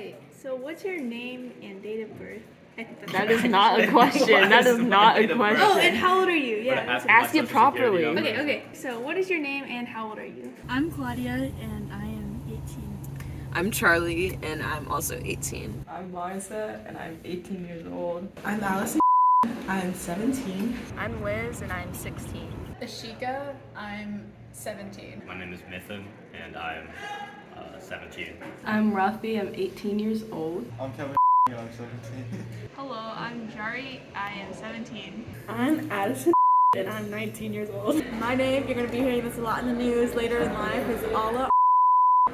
Hi. So what's your name and date of birth? That is not a question. That is not a question. Oh, and how old are you? Yeah. Ask it properly. Okay. So what is your name and how old are you? I'm Claudia and I am 18. I'm Charlee and I'm also 18. I'm Manasa and I'm 18 years old. I'm Alyson. I'm 17. I'm Liz and I'm 16. Eshika, I'm 17. My name is Midhun and I'm 17. I'm Rati, I'm 18 years old. I'm Kevin and I'm 17. Hello, I'm Jari, I am 17. I'm Addison and I'm 19 years old. My name, you're going to be hearing this a lot in the news later in life, is Ala.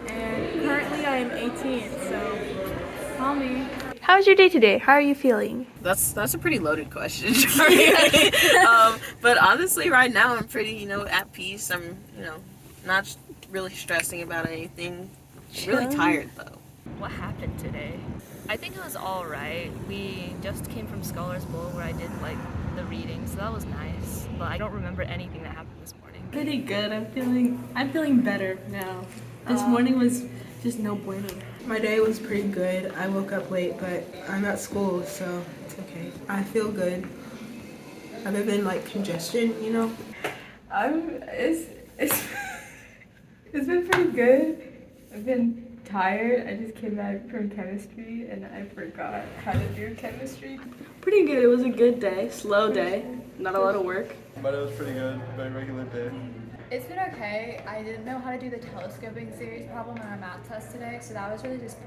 And currently I am 18, so call me. How's your day today? How are you feeling? That's a pretty loaded question. But honestly, right now I'm pretty, at peace. I'm, not really stressing about anything. Really tired though. What happened today? I think it was alright. We just came from Scholars Bowl where I did the reading, so that was nice. But I don't remember anything that happened this morning. Pretty good. I'm feeling better now. This morning was just no bueno. My day was pretty good. I woke up late, but I'm at school, so it's okay. I feel good. Other than congestion, It's been pretty good. I've been tired. I just came back from chemistry and I forgot how to do chemistry. Pretty good. It was a good day. Slow day. Not a lot of work. But it was pretty good. Very regular day. It's been okay. I didn't know how to do the telescoping series problem in our math test today, so that was really just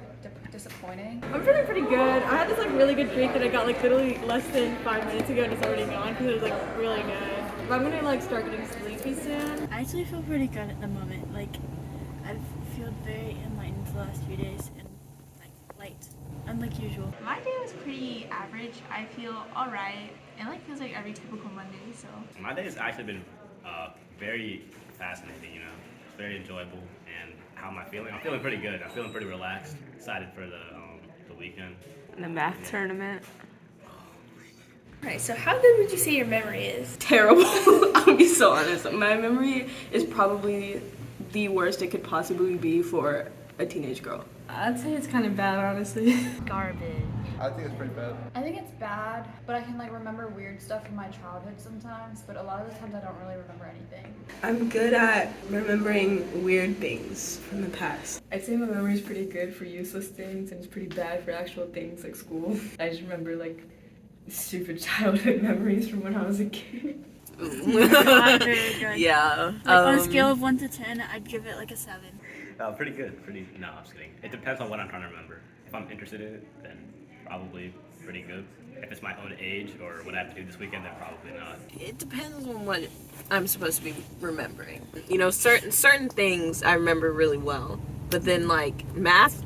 disappointing. I'm feeling pretty good. I had this really good drink that I got literally less than 5 minutes ago and it's already gone because it was really good. But I'm gonna start getting sleepy soon. I actually feel pretty good at the moment. I feel very enlightened the last few days and light, unlike usual. My day was pretty average. I feel alright. It feels like every typical Monday, so. My day has actually been very fascinating, It's very enjoyable. And how am I feeling? I'm feeling pretty good. I'm feeling pretty relaxed. Excited for the weekend. The math tournament. Alright, so how good would you say your memory is? Terrible. I'll be so honest. My memory is probably the worst it could possibly be for a teenage girl. I'd say it's kind of bad, honestly. Garbage. I think it's pretty bad. I think it's bad, but I can remember weird stuff from my childhood sometimes, but a lot of the times I don't really remember anything. I'm good at remembering weird things from the past. I'd say my memory is pretty good for useless things and it's pretty bad for actual things like school. I just remember stupid childhood memories from when I was a kid. Not very good. Yeah. On a scale of 1 to 10, I'd give it a 7. Pretty good. No, I'm just kidding. It depends on what I'm trying to remember. If I'm interested in it, then probably pretty good. If it's my own age or what I have to do this weekend, then probably not. It depends on what I'm supposed to be remembering. Certain things I remember really well, but then math.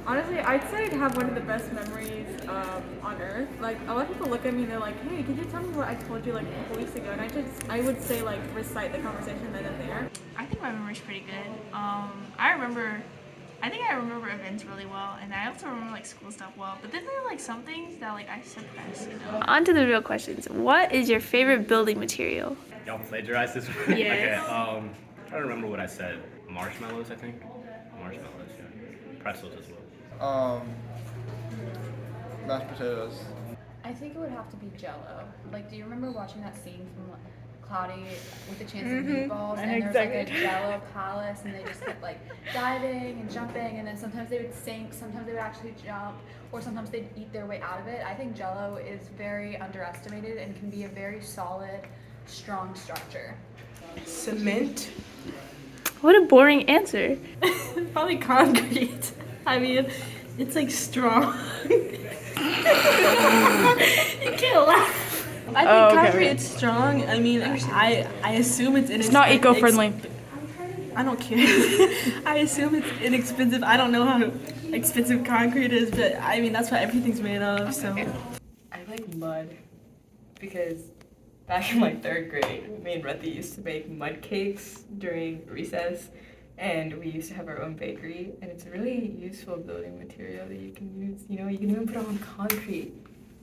Honestly, I'd say I'd have one of the best memories on earth. A lot of people look at me and they're like, hey, could you tell me what I told you a couple weeks ago? And I would say recite the conversation then and there. I think my memory's pretty good. I think I remember events really well, and I also remember school stuff well. But then there are some things that I suppress, On to the real questions. What is your favorite building material? Y'all plagiarized this one? Yes. Okay, I don't remember what I said. Marshmallows, I think. Marshmallows, yeah. Pretzels as well. Mashed potatoes. I think it would have to be Jell-O. Do you remember watching that scene from Claudia with the chance of meatballs? And there's a Jell-O palace, and they just kept diving and jumping, and then sometimes they would sink, sometimes they would actually jump, or sometimes they'd eat their way out of it. I think Jell-O is very underestimated and can be a very solid, strong structure. Cement. What a boring answer. Probably concrete. I mean, it's strong. You can't laugh. I think concrete's strong. I mean, I assume it's inexpensive. It's not eco-friendly. I don't care. I assume it's inexpensive. I don't know how expensive concrete is, but I mean, that's what everything's made of, so. I like mud because back in 3rd grade, me and Rati used to make mud cakes during recess, and we used to have our own bakery, and it's a really useful building material that you can use. You can even put it on concrete,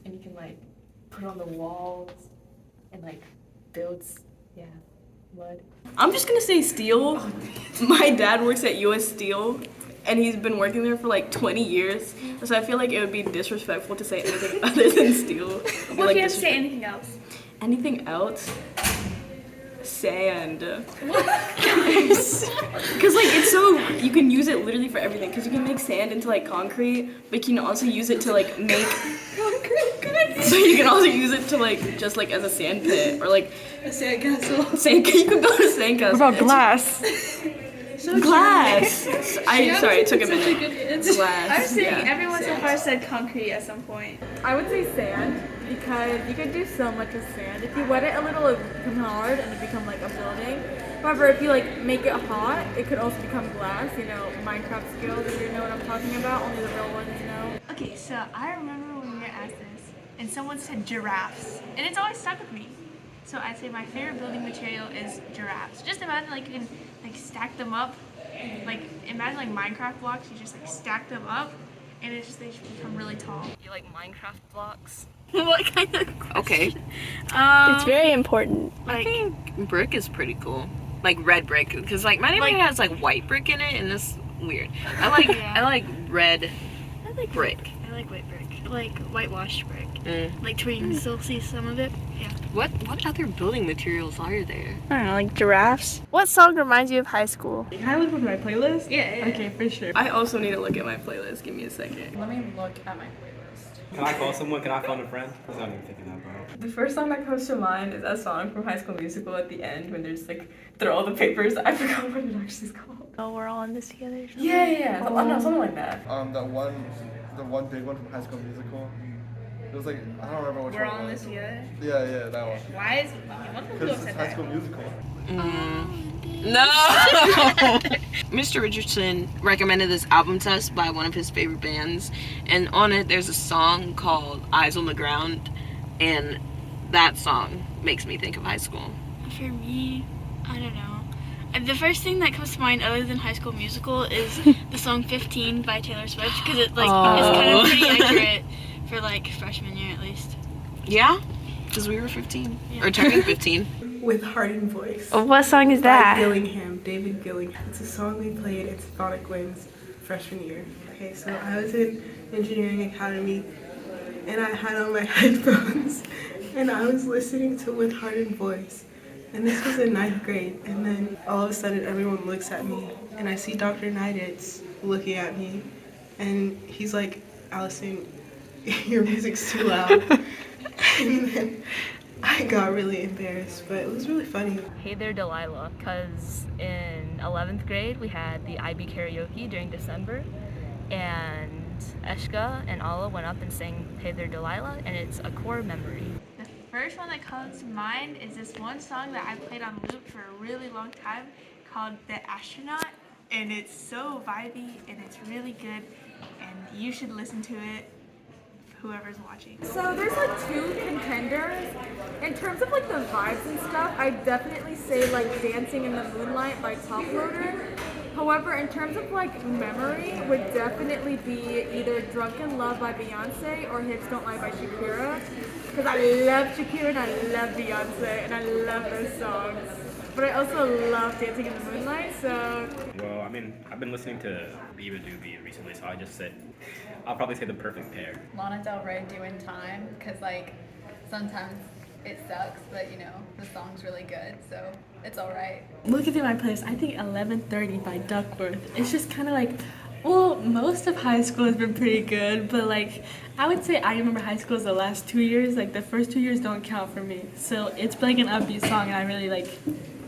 and you can put it on the walls, and build, mud. I'm just gonna say steel. My dad works at US Steel, and he's been working there for like 20 years. So I feel like it would be disrespectful to say anything other than steel. What if Like, you have to say anything else? anything else? Sand. Because like it's so, you can use it literally for everything. Because you can make sand into like concrete, but you can also use it to like make. So you can also use it to like just like as a sand pit or like A sandcastle. you could build a sandcastle. What about glass? Glass. Sorry, it took a minute. Glass. I was saying yeah. everyone so far said concrete at some point. I would say sand because you could do so much with sand. If you wet it a little, it would become hard and it become like a building. However, if you like make it hot, it could also become glass. You know, Minecraft skills. If you know what I'm talking about, only the real ones know. Okay, so I remember when we were asked this, and someone said giraffes, and it's always stuck with me. So I'd say my favorite building material is giraffes. Just imagine like you can like stack them up, like imagine like Minecraft blocks. You just like stack them up, and it's just they just become really tall. You like Minecraft blocks? What kind of? Okay. It's very important. I Like think brick is pretty cool. Like red brick, because like my neighborhood has like white brick in it, and it's weird. I like Yeah. I like red I like brick. I like white brick, like whitewashed brick. Mm. Like to where you can still see some of it. Yeah. What other building materials are there? I don't know, like giraffes. What song reminds you of high school? Can I look at my playlist? Yeah. Okay, for sure. I also need to look at my playlist. Give me a second. Let me look at my playlist. Can I call someone? Can I phone a friend? I'm not even thinking that, bro. The first song that comes to mind is that song from High School Musical at the end when they're just like throw all the papers. I forgot what it actually is called. Oh, we're all in this together. or something? Yeah. I don't know, something like that. The one big one from High School Musical. It was like, I don't remember which We're one all it in was. this together. Yeah, that one. Why is what the Because said it's High that? School Musical. No. Mr. Richardson recommended this album to us by one of his favorite bands, and on it there's a song called Eyes on the Ground, and that song makes me think of high school. For me, I don't know. The first thing that comes to mind other than High School Musical is the song 15 by Taylor Swift because it like is kind of pretty accurate for like freshman year at least. Yeah? Because we were 15. Yeah. Or turning 15. With Heart and Voice. What song is By that? Gillingham, David Gillingham. It's a song we played at Symphonic Winds freshman year. Okay, so I was in engineering academy and I had on my headphones and I was listening to With Heart and Voice. And this was in 9th grade, and then all of a sudden everyone looks at me and I see Dr. Neiditz looking at me and he's like, Alyson, your music's too loud. And then I got really embarrassed, but it was really funny. Hey There Delilah, because in 11th grade we had the IB karaoke during December, and Eshika and Alla went up and sang Hey There Delilah, and it's a core memory. The first one that comes to mind is this one song that I played on loop for a really long time called The Astronaut, and it's so vibey and it's really good, and you should listen to it, whoever's watching. So there's like two contenders. In terms of like the vibes and stuff, I definitely say like Dancing in the Moonlight by Top Loader. However, in terms of like memory, would definitely be either Drunken Love by Beyonce or Hips Don't Lie by Shakira. Because I love Shakira and I love Beyonce and I love those songs. But I also love Dancing in the Moonlight, so... Well, I mean, I've been listening to Biba Doobie recently, so I'll probably say The Perfect Pair. Lana Del Rey doing time, because like sometimes it sucks, but you know, the song's really good, so it's alright. Looking through my playlist, I think 11:30 by Duckworth. It's just kind of like, well, most of high school has been pretty good, but like, I would say I remember high school as the last 2 years. Like, the first 2 years don't count for me. So it's like an upbeat song, and I really like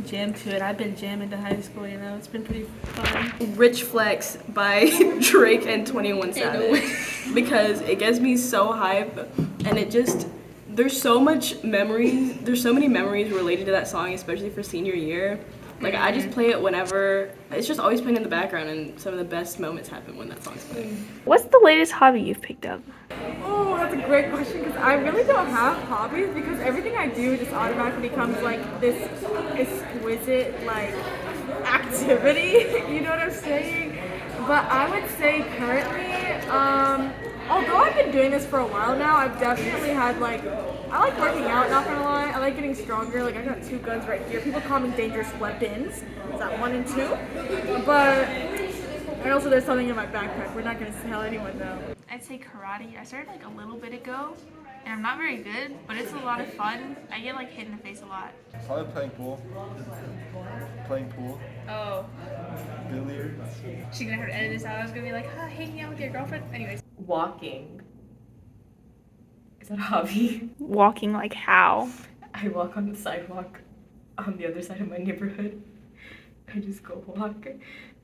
jam to it. I've been jamming to high school, you know, it's been pretty fun. Rich Flex by Drake and 21 Savage, because it gets me so hype, and it just, there's so many memories related to that song, especially for senior year. Like, I just play it whenever, it's just always playing in the background, and some of the best moments happen when that song's playing. What's the latest hobby you've picked up? Oh, that's a great question because I really don't have hobbies because everything I do just automatically becomes like this exquisite like activity. You know what I'm saying? But I would say currently, although I've been doing this for a while now, I've definitely had like, I like working out, not gonna lie. I like getting stronger. Like I got 2 guns right here. People call me dangerous weapons. Is that 1 and 2? But And also there's something in my backpack. We're not gonna tell anyone though. I'd say karate. I started like a little bit ago, and I'm not very good, but it's a lot of fun. I get like hit in the face a lot. Probably playing pool. Playing pool. Oh. Billiards. She's gonna have to edit this out. I was gonna be like, hanging out with your girlfriend. Anyways. Walking. Is that a hobby? Walking like how? I walk on the sidewalk on the other side of my neighborhood. I just go walk,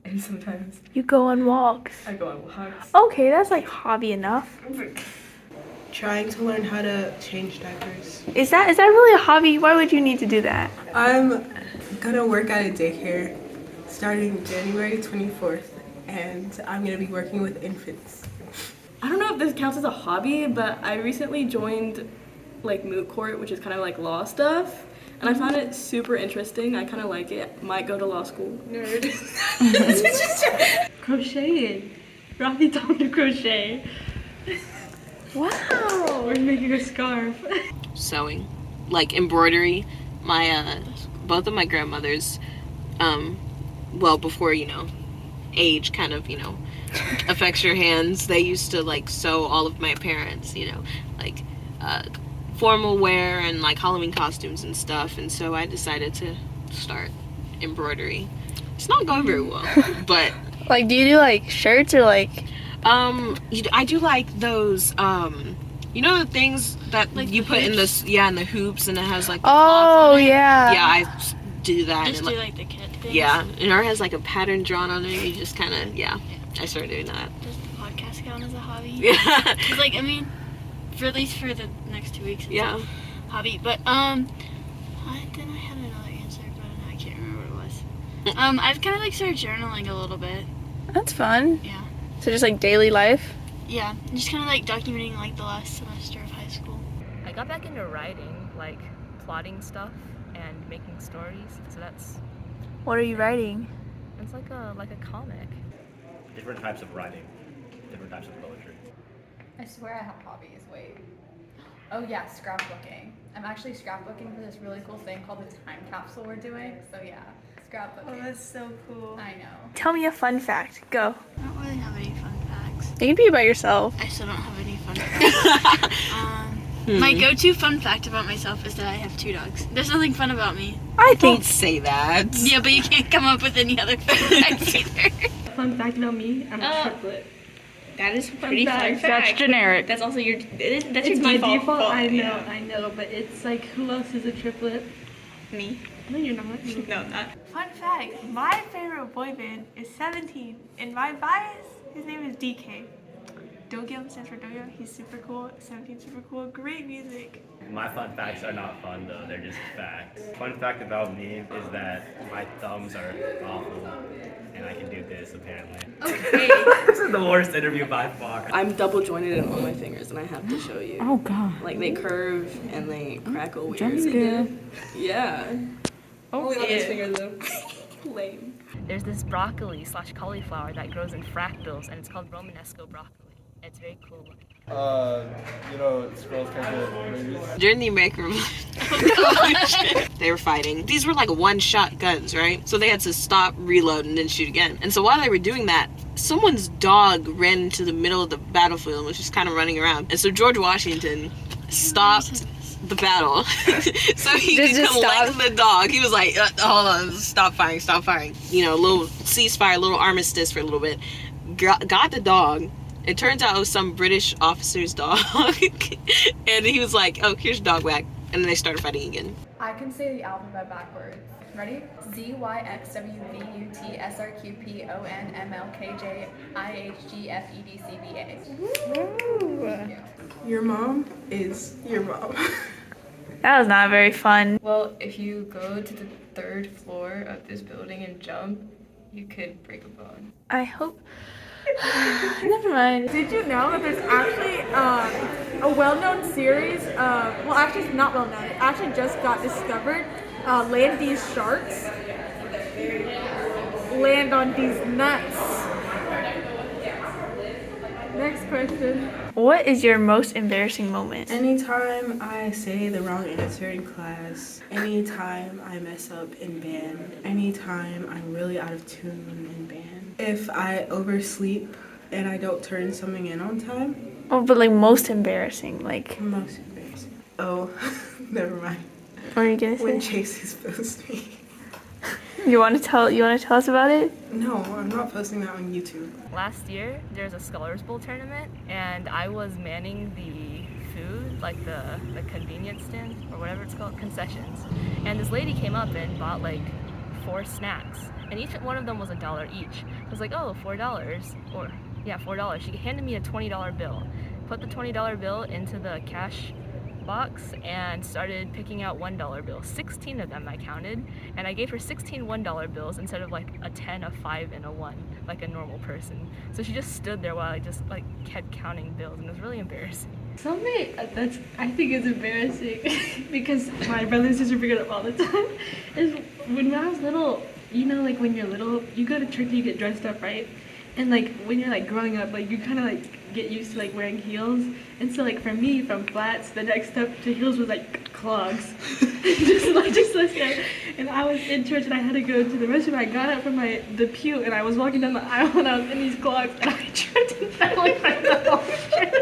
and sometimes You go on walks. I go on walks. Okay, that's like hobby enough. Trying to learn how to change diapers. Is that really a hobby? Why would you need to do that? I'm gonna work at a daycare starting January 24th, and I'm gonna be working with infants. I don't know if this counts as a hobby, but I recently joined like moot court, which is kind of like law stuff, and I found it super interesting. I kind of like it. Might go to law school. Nerd. Crocheting. Rati taught me to crochet. Wow. We're making a scarf. Sewing, like embroidery. My both of my grandmothers, well before age kind of affects your hands. They used to like sew all of my parents, like formal wear and like Halloween costumes and stuff. And so I decided to start embroidery. It's not going very well, but Like, do you do like shirts or like? I do like those. The things that Like you the put in hoops? in the hoops, and it has like the cloth Oh on it. yeah. Yeah, I do that. Just and, do like the kit things. yeah, and it has like a pattern drawn on it. You just kind of I started doing that. Does the podcast count as a hobby? Yeah. 'Cause, like, I mean, for at least for the next 2 weeks, it's Yeah. a hobby. But then I had another answer, but I can't remember what it was. I've kind of like started journaling a little bit. That's fun. Yeah. So just like daily life. Yeah, just kind of like documenting like the last semester of high school. I got back into writing, like plotting stuff and making stories. So that's What are you writing? it's like a comic. Different types of writing, different types of poetry. I swear I have hobbies. Wait. Oh yeah, scrapbooking. I'm actually scrapbooking for this really cool thing called the time capsule we're doing. So yeah, scrapbooking. Oh, that's so cool. I know. Tell me a fun fact. Go. I don't really have any fun facts. You can be about yourself. I still don't have any fun facts. My go-to fun fact about myself is that I have 2 dogs. There's nothing fun about me. I Don't think say that. Yeah, but you can't come up with any other fun facts either. Fun fact about me, I'm a triplet. That is pretty fun fact. that's generic. That's also that's It's your my default. default. I know, Yeah. I know, but it's like, who else is a triplet? Me. No, you're not. No, not. Fun fact, my favorite boy band is 17, and my bias, his name is DK. Dogyum stands for Dogyum. He's super cool. 17 super cool. Great music. My fun facts are not fun though, they're just facts. Fun fact about me is that my thumbs are awful and I can do this apparently. Okay. This is the worst interview by far. I'm double jointed in all my fingers, and I have to show you. Oh god. Like they curve and they crackle weird. Jump scare. Yeah. Only on yeah. this finger though. Lame. There's this broccoli / cauliflower that grows in fractals, and it's called Romanesco broccoli. It's very cool looking. Squirrels can't get babies. During the American Revolution, they were fighting. These were like one-shot guns, right? So they had to stop, reload, and then shoot again. And so while they were doing that, someone's dog ran into the middle of the battlefield and was just kind of running around. And so George Washington stopped the battle so he could collect the dog. He was like, hold on, stop firing. A little ceasefire, a little armistice for a little bit. Got the dog. It turns out it was some British officer's dog. And he was like, oh, here's your dog back. And then they started fighting again. I can say the alphabet backwards. Ready? ZYXWVUTSRQPONMLKJIHGFEDCBA. Your mom is your mom. That was not very fun. Well, if you go to the 3rd floor of this building and jump, you could break a bone. I hope. Never mind. Did you know that there's actually a well-known series? Well, actually, it's not well-known. It actually just got discovered. Land these sharks. Land on these nuts. Next question. What is your most embarrassing moment? Anytime I say the wrong answer in class, anytime I mess up in band, anytime I'm really out of tune in band, if I oversleep and I don't turn something in on time. Oh, but like most embarrassing, like. Most embarrassing. Oh, never mind. What are you gonna say? When Chase exposed me. You want to tell us about it? No, I'm not posting that on YouTube. Last year, there was a Scholars Bowl tournament, and I was manning the food, like the convenience stand, or whatever it's called, concessions. And this lady came up and bought like 4 snacks, and each one of them was $1 each. I was like, oh, $4, or yeah, $4. She handed me a $20 bill, put the $20 bill into the cash box and started picking out $1 bills. 16 of them I counted, and I gave her 16 $1 bills instead of like a 10, a 5, and a 1, like a normal person. So she just stood there while I just like kept counting bills, and it was really embarrassing. Something that's I think is embarrassing because my brother and sister bring it up all the time is when I was little, you know, like when you're little, you go to church and you get dressed up, right? And like when you're like growing up, like you kind of like get used to like wearing heels, and so like for me, from flats, the next step to heels was like clogs. just like that. And I was in church and I had to go to the restroom. I got up from the pew and I was walking down the aisle and I was in these clogs and I tripped and fell like the whole church.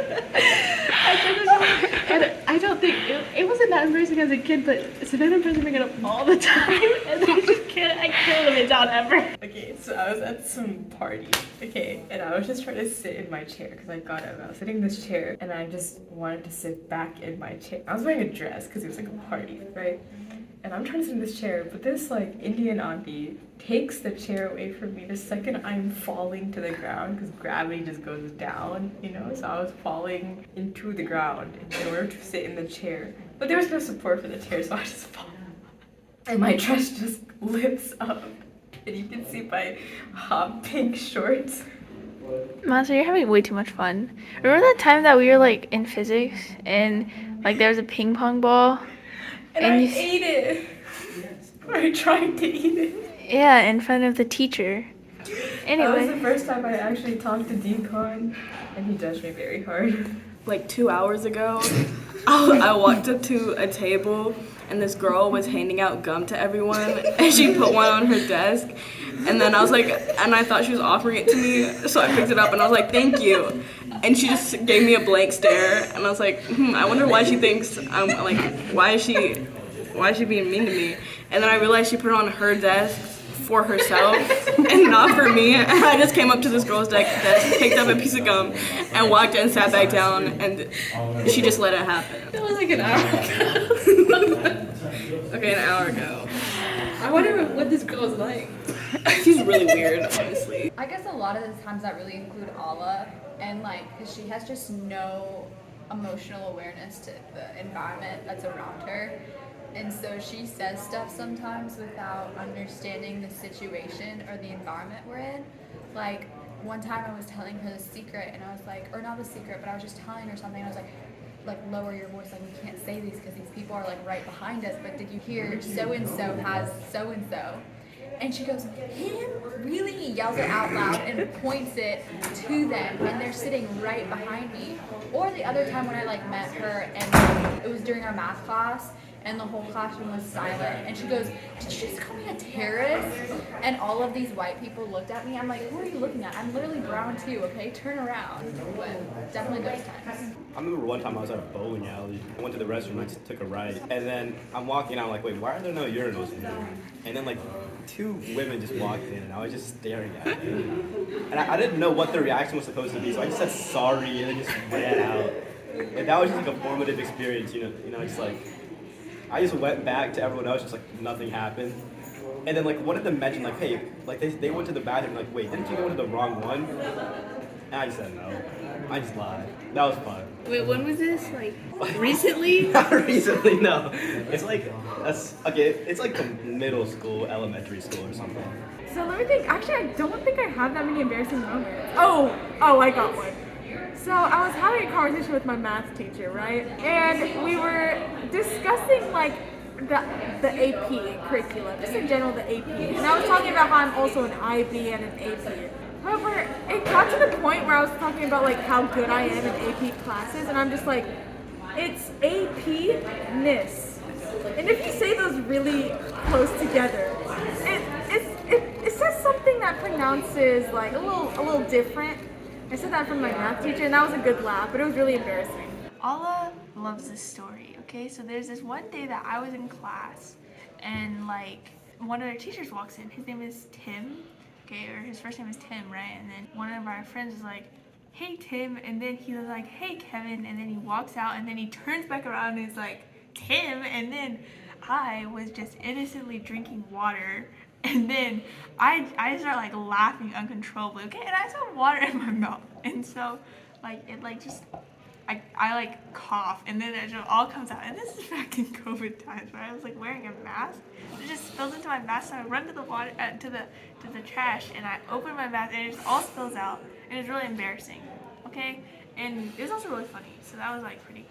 And I don't think it wasn't that embarrassing as a kid, but Savannah and Brenda bring it up all the time, and I can't live it down ever. Okay, so I was at some party, okay, and I was just trying to sit in my chair because I got up. I was sitting in this chair, and I just wanted to sit back in my chair. I was wearing a dress because it was like a party, right? And I'm trying to sit in this chair, but this like Indian auntie takes the chair away from me the second I'm falling to the ground because gravity just goes down, you know? So I was falling into the ground in order to sit in the chair. But there was no support for the chair, so I just fall. And my dress just lifts up. And you can see my hot pink shorts. Manasa, you're having way too much fun. Remember that time that we were like in physics and like there was a ping pong ball? And I ate it. Or I tried to eat it. Yeah, in front of the teacher. Anyway. That was the first time I actually talked to Decon, and he judged me very hard. Like 2 hours ago, I walked up to a table and this girl was handing out gum to everyone and she put one on her desk, and then I was like, and I thought she was offering it to me, so I picked it up and I was like, thank you, and she just gave me a blank stare and I was like, I wonder why she thinks I'm like, why is she being mean to me? And then I realized she put it on her desk for herself and not for me, and I just came up to this girl's desk, picked up a piece of gum and walked and sat back down, and she just let it happen. That was like an hour ago. Okay, an hour ago. I wonder what this girl is like. She's really weird, honestly. I guess a lot of the times that really include Ala, and like, because she has just no emotional awareness to the environment that's around her. And so she says stuff sometimes without understanding the situation or the environment we're in. Like, one time I was telling her the secret, and I was like, or not the secret, but I was just telling her something, and I was like lower your voice, like, we can't say these because these people are like right behind us, but did you hear so-and-so has so-and-so? And she goes, him? Really? Yells it out loud and points it to them, and they're sitting right behind me. Or the other time when I like met her, and it was during our math class, and the whole classroom was silent, and she goes, did you just call me a terrorist? And all of these white people looked at me. I'm like, who are you looking at? I'm literally brown too, okay? Turn around. But definitely those times. I remember one time I was at a bowling alley. I went to the restroom, I just took a right, and then I'm walking out, I'm like, wait, why are there no urinals in here? And then like 2 women just walked in, and I was just staring at them. And I didn't know what their reaction was supposed to be, so I just said sorry, and then just ran out. And that was just like a formative experience, you know, just like, I just went back to everyone else, just like nothing happened. And then like one of them mentioned like, hey, like they went to the bathroom, like, wait, didn't you go to the wrong one? And I just said no. I just lied. That was fun. Wait, when was this? Like recently? Not recently, no. It's like it's like the middle school, elementary school or something. So let me think. Actually, I don't think I have that many embarrassing moments. Oh, I got one. So I was having a conversation with my math teacher, right? And we were discussing like the AP curriculum, just in general the AP. And I was talking about how I'm also an IB and an AP. However, it got to the point where I was talking about like how good I am in AP classes, and I'm just like, it's AP-ness. And if you say those really close together, it says something that pronounces like a little different. I said that from my math teacher, and that was a good laugh, but it was really embarrassing. Allah loves this story, okay? So there's this one day that I was in class, and like one of our teachers walks in. His name is Tim, okay, or his first name is Tim, right? And then one of our friends is like, hey Tim, and then he was like, hey Kevin, and then he walks out, and then he turns back around and is like, Tim, and then I was just innocently drinking water, and then I start like laughing uncontrollably, okay, and I just have water in my mouth, and so like it like just I like cough, and then it just all comes out, and this is back in COVID times where I was like wearing a mask. It just spills into my mask, so I run to the water to the trash, and I open my mask, and it just all spills out, and it's really embarrassing, okay? And it was also really funny, so that was like pretty.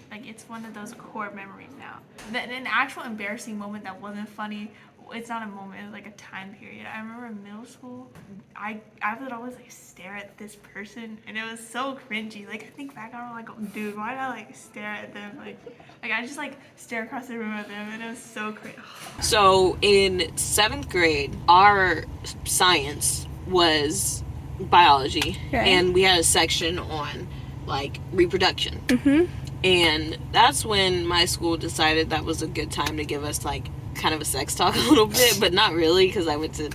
Like it's one of those core memories now. An actual embarrassing moment that wasn't funny. It's not a moment. It was like a time period. I remember in middle school, I would always like stare at this person, and it was so cringy. Like I think back, I'm like, oh, dude, why did I like stare at them? Like I just like stare across the room at them, and it was so cringy. So in 7th grade, our science was biology, and we had a section on like reproduction. And that's when my school decided that was a good time to give us like kind of a sex talk a little bit, but not really, because I went to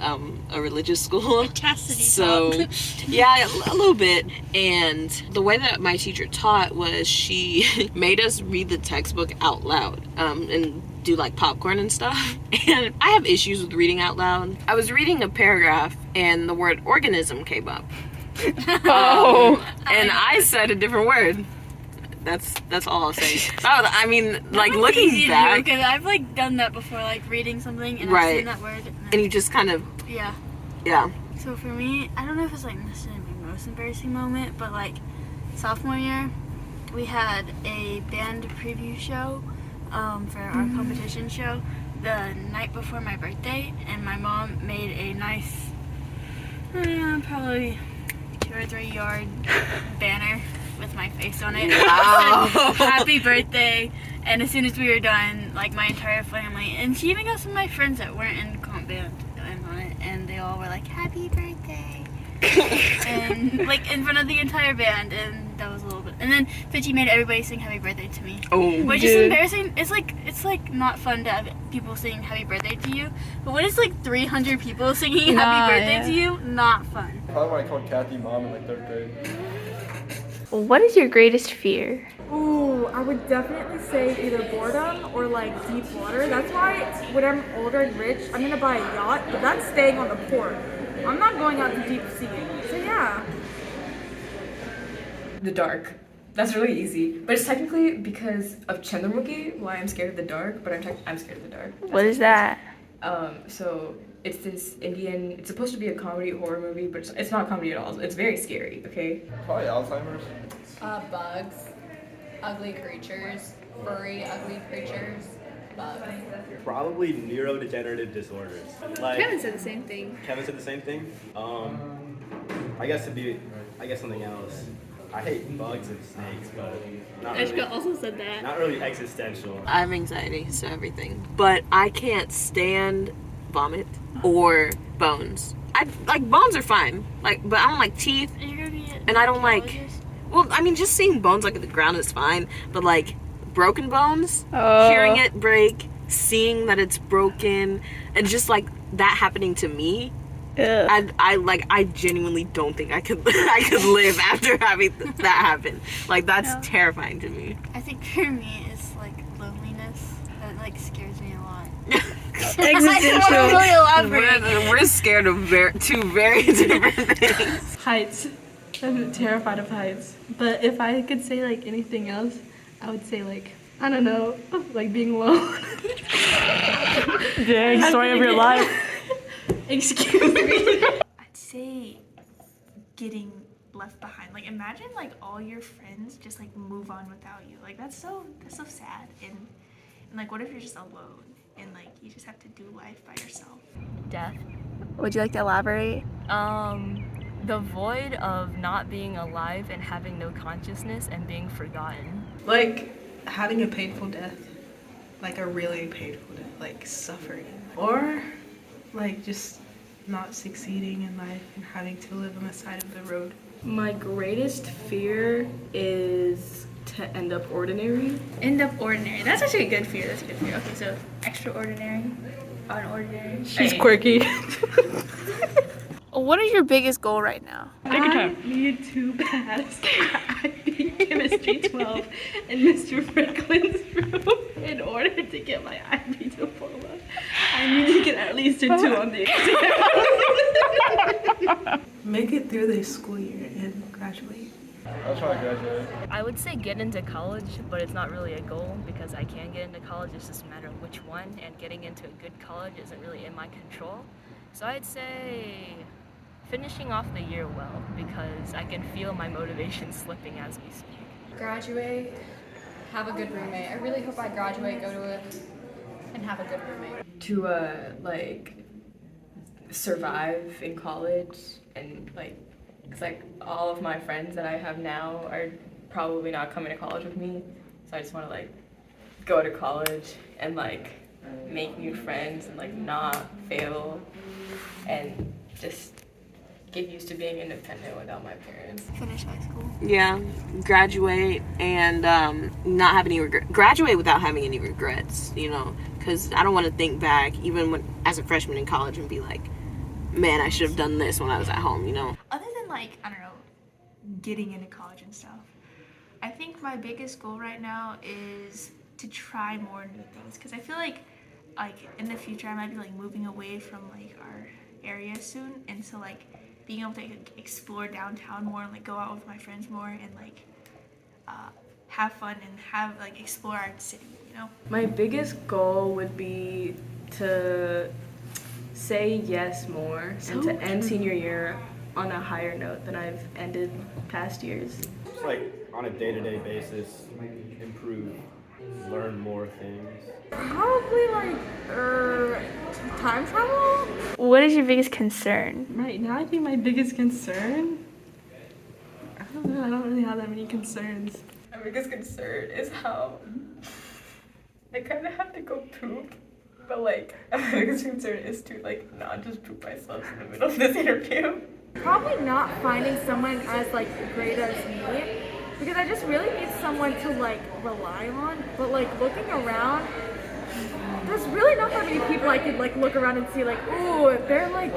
a religious school. Chastity so talk. Yeah, a little bit. And the way that my teacher taught was she made us read the textbook out loud and do like popcorn and stuff. And I have issues with reading out loud. I was reading a paragraph and the word organism came up. And I said a different word. That's all I'll say. I mean, like looking back, because I've like done that before, like reading something and right. I've seen that word, and you just kind of yeah. So for me, I don't know if it's like necessarily my most embarrassing moment, but like sophomore year, we had a band preview show for our competition show the night before my birthday, and my mom made a nice, probably 2 or 3 yard banner with my face on it. Wow. Said, happy birthday. And as soon as we were done, like my entire family, and she even got some of my friends that weren't in comp band on it, and they all were like, happy birthday. And like in front of the entire band, and that was a little bit. And then Fitchy made everybody sing happy birthday to me. Which is embarrassing. It's like not fun to have people sing happy birthday to you. But when it's like 300 people singing happy birthday to you, not fun. Probably when I called Kathy mom in like 3rd grade. What is your greatest fear? Ooh, I would definitely say either boredom or like deep water. That's why when I'm older and rich, I'm gonna buy a yacht, but that's staying on the port. I'm not going out to deep sea. So yeah. The dark. That's really easy. But it's technically because of Chandramukhi why I'm scared of the dark, but I'm scared of the dark. What is that? So it's this Indian, it's supposed to be a comedy horror movie, but it's not comedy at all. It's very scary, okay? Probably Alzheimer's. Bugs, ugly creatures, furry, ugly creatures, bugs. Probably neurodegenerative disorders. Like, Kevin said the same thing. Kevin said the same thing. I guess something else. I hate bugs and snakes, but not really. Eshika also said that. Not really existential. I have anxiety, so everything. But I can't stand vomit or bones. I like bones are fine. Like, but I don't like teeth, and I don't like. Well, I mean, just seeing bones like at the ground is fine, but like broken bones, hearing it break, seeing that it's broken, and just like that happening to me. I genuinely don't think I could live after having that happen. Like that's terrifying to me. I think for me it's like loneliness. That like scares me a lot. Existential. Really elaborate. We're scared of two very different things. Heights. I'm terrified of heights. But if I could say like anything else, I would say like, I don't know, like being alone. Dang, story of your life. Excuse me. I'd say getting left behind. Like imagine like all your friends just like move on without you. Like that's so sad. And like what if you're just alone and like you just have to do life by yourself? Death. Would you like to elaborate? The void of not being alive and having no consciousness and being forgotten. Like having a painful death, like a really painful death, like suffering, or like just not succeeding in life and having to live on the side of the road. My greatest fear is to end up ordinary. End up ordinary. That's actually a good fear. That's a good fear. Okay, so extraordinary, unordinary. She's quirky. What is your biggest goal right now? Take your time. I need to pass IB Chemistry 12 in Mr. Franklin's room in order to get my IB diploma. I need to get at least a 2 on the exam. Make it through this school year and graduate. I'll try to graduate. I would say get into college, but it's not really a goal because I can get into college. It's just a matter of which one, and getting into a good college isn't really in my control. So I'd say finishing off the year well, because I can feel my motivation slipping as we speak. Graduate, have a good roommate. I really hope I graduate, go to it, and have a good roommate. To like survive in college and like, cause like all of my friends that I have now are probably not coming to college with me, so I just want to like go to college and like make new friends and like not fail and just get used to being independent without my parents. Finish high school. Yeah, graduate and not have any graduate without having any regrets, you know, because I don't want to think back even when as a freshman in college and be like, man, I should have done this when I was at home, you know. Other than like, I don't know, getting into college and stuff, I think my biggest goal right now is to try more new things, because I feel like in the future I might be like moving away from like our area soon, and so like being able to explore downtown more and like go out with my friends more and like have fun and have like explore our city, you know. My biggest goal would be to say yes more and to end senior year on a higher note than I've ended past years. Just like on a day-to-day basis, improve, learn more things. Probably like time travel. What is your biggest concern? Right now, I think my biggest concern, I don't know, I don't really have that many concerns. My biggest concern is how I kind of have to go poop, but like my biggest concern is to like not just poop myself in the middle of this interview. Probably not finding someone as like great as me, because I just really need someone to like rely on. But like looking around, there's really not that many people I could like look around and see like, ooh, they're like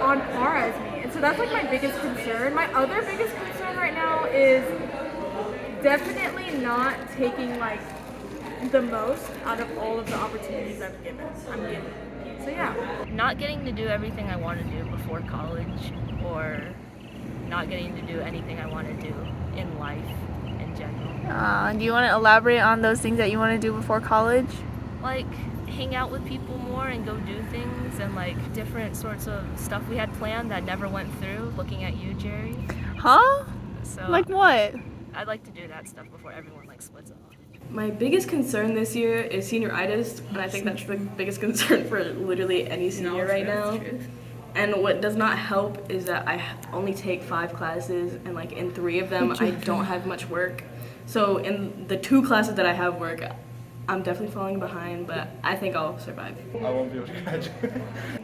on par as me. And so that's like my biggest concern. My other biggest concern right now is definitely not taking like the most out of all of the opportunities I'm given. So yeah. Not getting to do everything I want to do before college, or not getting to do anything I want to do in life in general. Do you want to elaborate on those things that you want to do before college? Like hang out with people more and go do things, and like different sorts of stuff we had planned that never went through, looking at you, Jari. Huh? So like what? I'd like to do that stuff before everyone like splits off. My biggest concern this year is senioritis, and I think that's the biggest concern for literally any senior right now. And what does not help is that I only take 5 classes, and like in 3 of them I don't have much work. So in the 2 classes that I have work, I'm definitely falling behind, but I think I'll survive. I won't be able to graduate.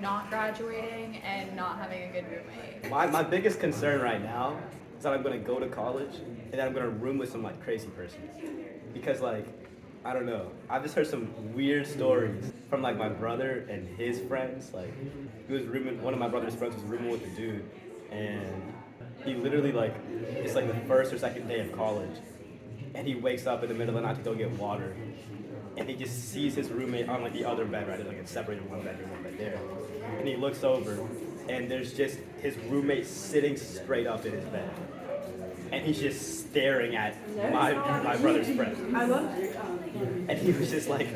Not graduating and not having a good roommate. My biggest concern right now is that I'm gonna go to college and then I'm gonna room with some like crazy person. Because like, I don't know, I've just heard some weird stories from like my brother and his friends. Like, he was rooming, one of my brother's friends was rooming with a dude, and he literally like, it's like the first or second day of college, and he wakes up in the middle of the night to go get water, and he just sees his roommate on like the other bed, right? Like it's separated, one bedroom, one bed there, and he looks over, and there's just his roommate sitting straight up in his bed. And he's just staring at my brother's friend. And he was just like,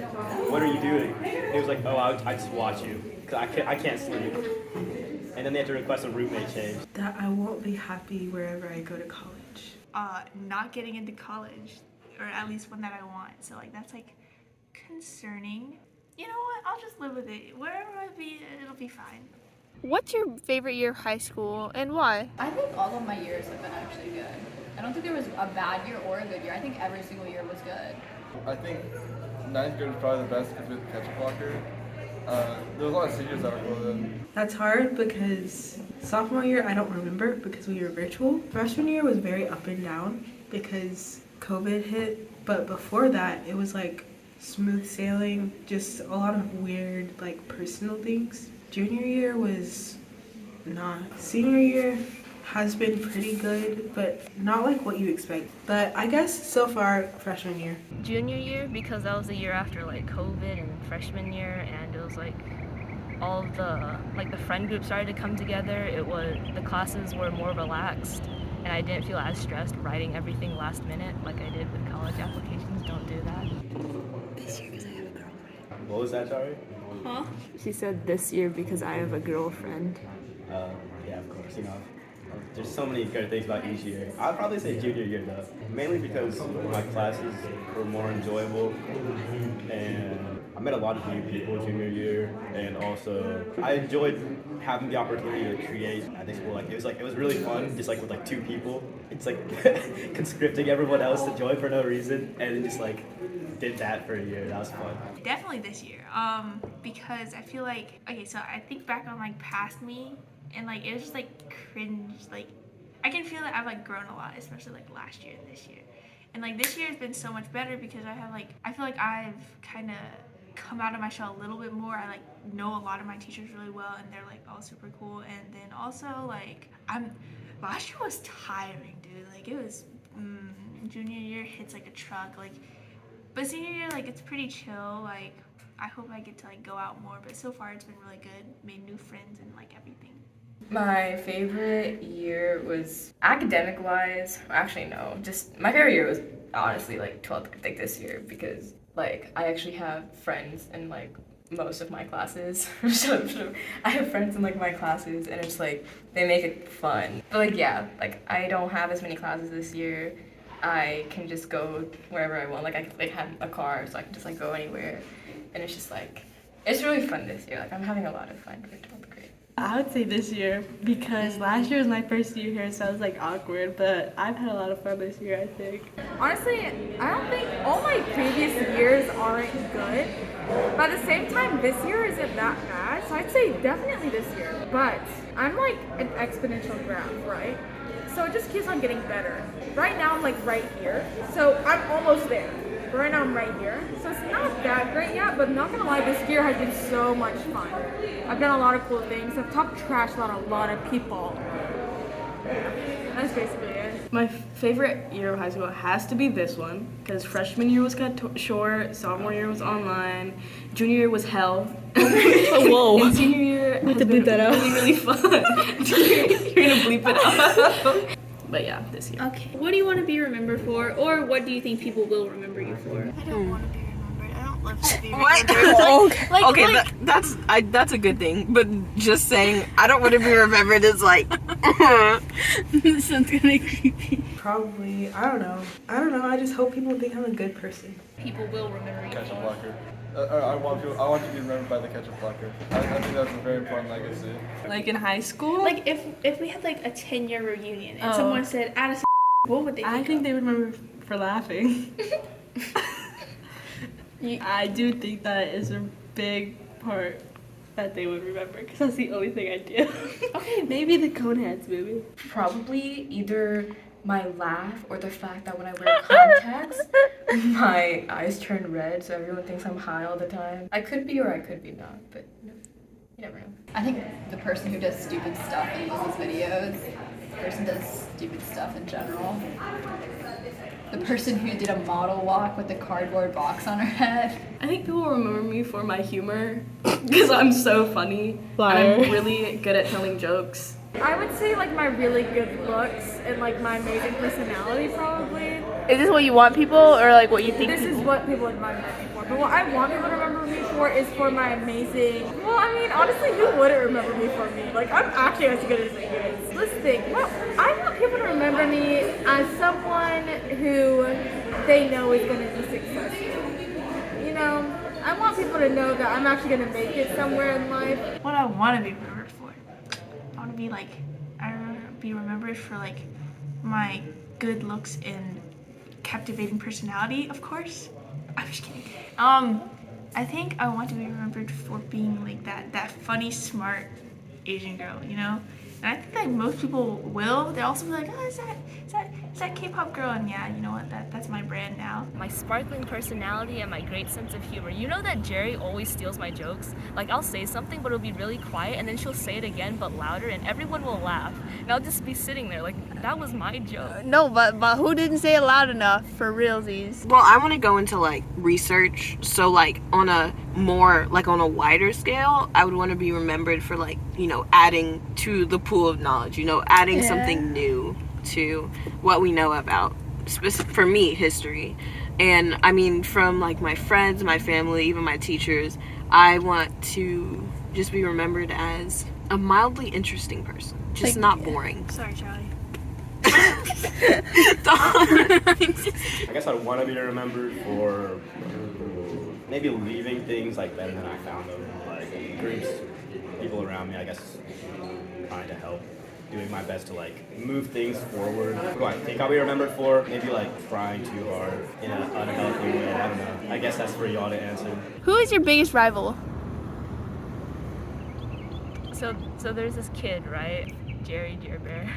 what are you doing? And he was like, oh, I just watch you, because I can't sleep. And then they had to request a roommate change. That I won't be happy wherever I go to college. Not getting into college, or at least one that I want. So like that's like concerning. You know what? I'll just live with it. Wherever I be, it'll be fine. What's your favorite year of high school and why? I think all of my years have been actually good. I don't think there was a bad year or a good year. I think every single year was good. I think 9th grade was probably the best because we had the ketchup blocker. There was a lot of seniors that were cool then. That's hard because sophomore year I don't remember because we were virtual. Freshman year was very up and down because COVID hit, but before that it was like smooth sailing, just a lot of weird like personal things. Junior year was not. Senior year has been pretty good, but not like what you expect. But I guess so far freshman year. Junior year, because that was the year after like COVID and freshman year, and it was like all of the friend group started to come together. The classes were more relaxed, and I didn't feel as stressed writing everything last minute like I did with college applications. Don't do that. This year because I have a girlfriend. What was that, Jari? Huh? She said this year because I have a girlfriend. Yeah, of course, you know. There's so many good things about each year. I'd probably say junior year though, mainly because my classes were more enjoyable, and I met a lot of new people junior year, and also I enjoyed having the opportunity to create at the school. It was really fun, just like with like 2 people. It's like conscripting everyone else to join for no reason, and then just like did that for a year. That was fun. Definitely this year, because I feel like, okay, so I think back on like past me, and like it was just like cringe. Like I can feel that I've like grown a lot, especially like last year and this year. And like this year has been so much better because I feel like I've kind of come out of my shell a little bit more. I like know a lot of my teachers really well, and they're like all super cool. And then also like last year was tiring, dude. Like it was junior year hits like a truck, like, but senior year like it's pretty chill. Like I hope I get to like go out more, but so far it's been really good. Made new friends and like everything. My favorite year was academic-wise. Actually, no. Just my favorite year was honestly like 12th grade, like this year, because like I actually have friends in like most of my classes. I have friends in like my classes, and it's like they make it fun. But like yeah, like I don't have as many classes this year. I can just go wherever I want. Like I like have a car, so I can just like go anywhere, and it's just like it's really fun this year. Like I'm having a lot of fun for 12th grade. I would say this year because last year was my first year here, so it was like awkward, but I've had a lot of fun this year, I think. Honestly, I don't think all my previous years aren't good, but at the same time, this year isn't that bad, so I'd say definitely this year. But I'm like an exponential graph, right? So it just keeps on getting better. Right now, I'm like right here, so I'm almost there. But right now I'm right here, so it's not that great yet, but not gonna lie, this year has been so much fun. I've done a lot of cool things. I've talked trash about a lot of people. That's basically it. My favorite year of high school has to be this one, because freshman year was kind of short, sophomore year was online, junior year was hell. Whoa. And senior year has been bleep that out. really, really fun. You're gonna bleep it out. But yeah, this year. Okay. What do you want to be remembered for, or what do you think people will remember you for? I don't want to be remembered. I don't love to be What? remembered. Okay, that's a good thing. But just saying I don't want to be remembered is like This sounds kind of creepy. Probably, I don't know. I just hope people think I'm a good person. People will remember you Ketchup for. blocker. I want to be remembered by the ketchup blocker. I think that's a very important legacy. Like in high school? Like if we had like a 10-year reunion and Oh. someone said Addison, what would they think? I think they would remember for laughing. I do think that is a big part that they would remember because that's the only thing I do. Okay, maybe the Coneheads movie. Probably either my laugh or the fact that when I wear contacts, my eyes turn red, so everyone thinks I'm high all the time. I could be or I could be not, but you never know. I think the person who does stupid stuff in these videos, the person who does stupid stuff in general, the person who did a model walk with a cardboard box on her head. I think people will remember me for my humor, because I'm so funny. Liar. And I'm really good at telling jokes. I would say like my really good looks and like my amazing personality probably. Is this what you want people, or like what you think? This is what people admire me for. But what I want people to remember me for is for my amazing. Well, I mean, honestly, who wouldn't remember me for me? Like, I'm actually as good as it gets. Let's think. Well, I want people to remember me as someone who they know is going to be successful. You know, I want people to know that I'm actually going to make it somewhere in life. What I want to be remembered for. to be like, I want to be remembered for like my good looks and captivating personality, of course. I'm just kidding. I think I want to be remembered for being like that funny, smart Asian girl, you know? And I think that most people will. They'll also be like, oh, is that K-pop girl? And yeah, you know what? That's my brand now. My sparkling personality and my great sense of humor. You know that Jari always steals my jokes? Like, I'll say something, but it'll be really quiet, and then she'll say it again, but louder, and everyone will laugh. And I'll just be sitting there like, that was my joke. No, but who didn't say it loud enough for realsies? Well, I want to go into like research. So like on a wider scale, I would want to be remembered for like, you know, adding to the pool of knowledge, you know, adding something new to what we know about, for me, history. And I mean, from like my friends, my family, even my teachers, I want to just be remembered as a mildly interesting person, just not boring. Sorry, Charlie. I guess I want to be remembered for maybe leaving things like better than I found them, like groups, people around me, I guess, trying to help, doing my best to like move things forward. What do I think I'll be remembered for? Maybe like trying too hard in an unhealthy way. I don't know. I guess that's for y'all to answer. Who is your biggest rival? So there's this kid, right? Jari Bear.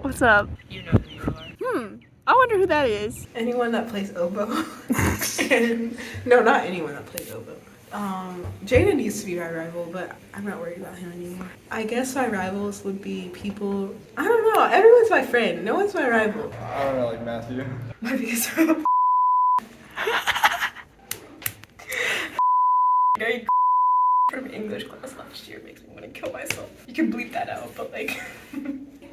What's up? You know who you are. I wonder who that is. Anyone that plays oboe. And, no, not anyone that plays oboe. Jaden used to be my rival, but I'm not worried about him anymore. I guess my rivals would be people, I don't know, everyone's my friend. No one's my rival. I don't know, like Matthew. My biggest rival. Very from English class last year makes me want to kill myself. You can bleep that out, but like,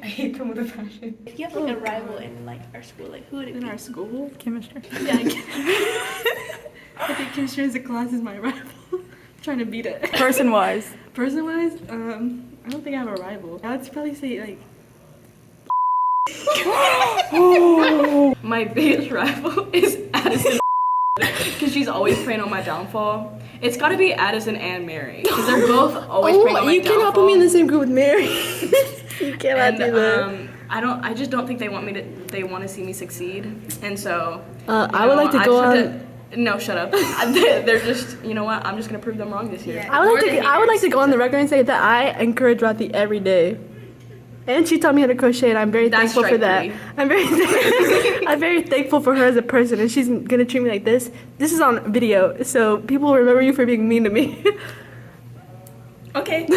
I hate them with a passion. If you have like a rival in like our school, like who would it be? In our school? Chemistry. Yeah, I think chemistry as a class is my rival. I'm trying to beat it. Person-wise. Person-wise, I don't think I have a rival. I would probably say like. My biggest rival is Addison. Because she's always preying on my downfall. It's gotta be Addison and Mary. Because they're both always preying on my downfall. You cannot put me in the same group with Mary. You cannot do that. I just don't think they want to see me succeed. And so I would like to go on. No, shut up. They're just, you know what? I'm just gonna prove them wrong this year. I would like to go on the record and say that I encourage Rati every day. And she taught me how to crochet, and I'm very thankful for that. I'm very thankful for her as a person, and she's gonna treat me like this. This is on video, so people will remember you for being mean to me. Okay.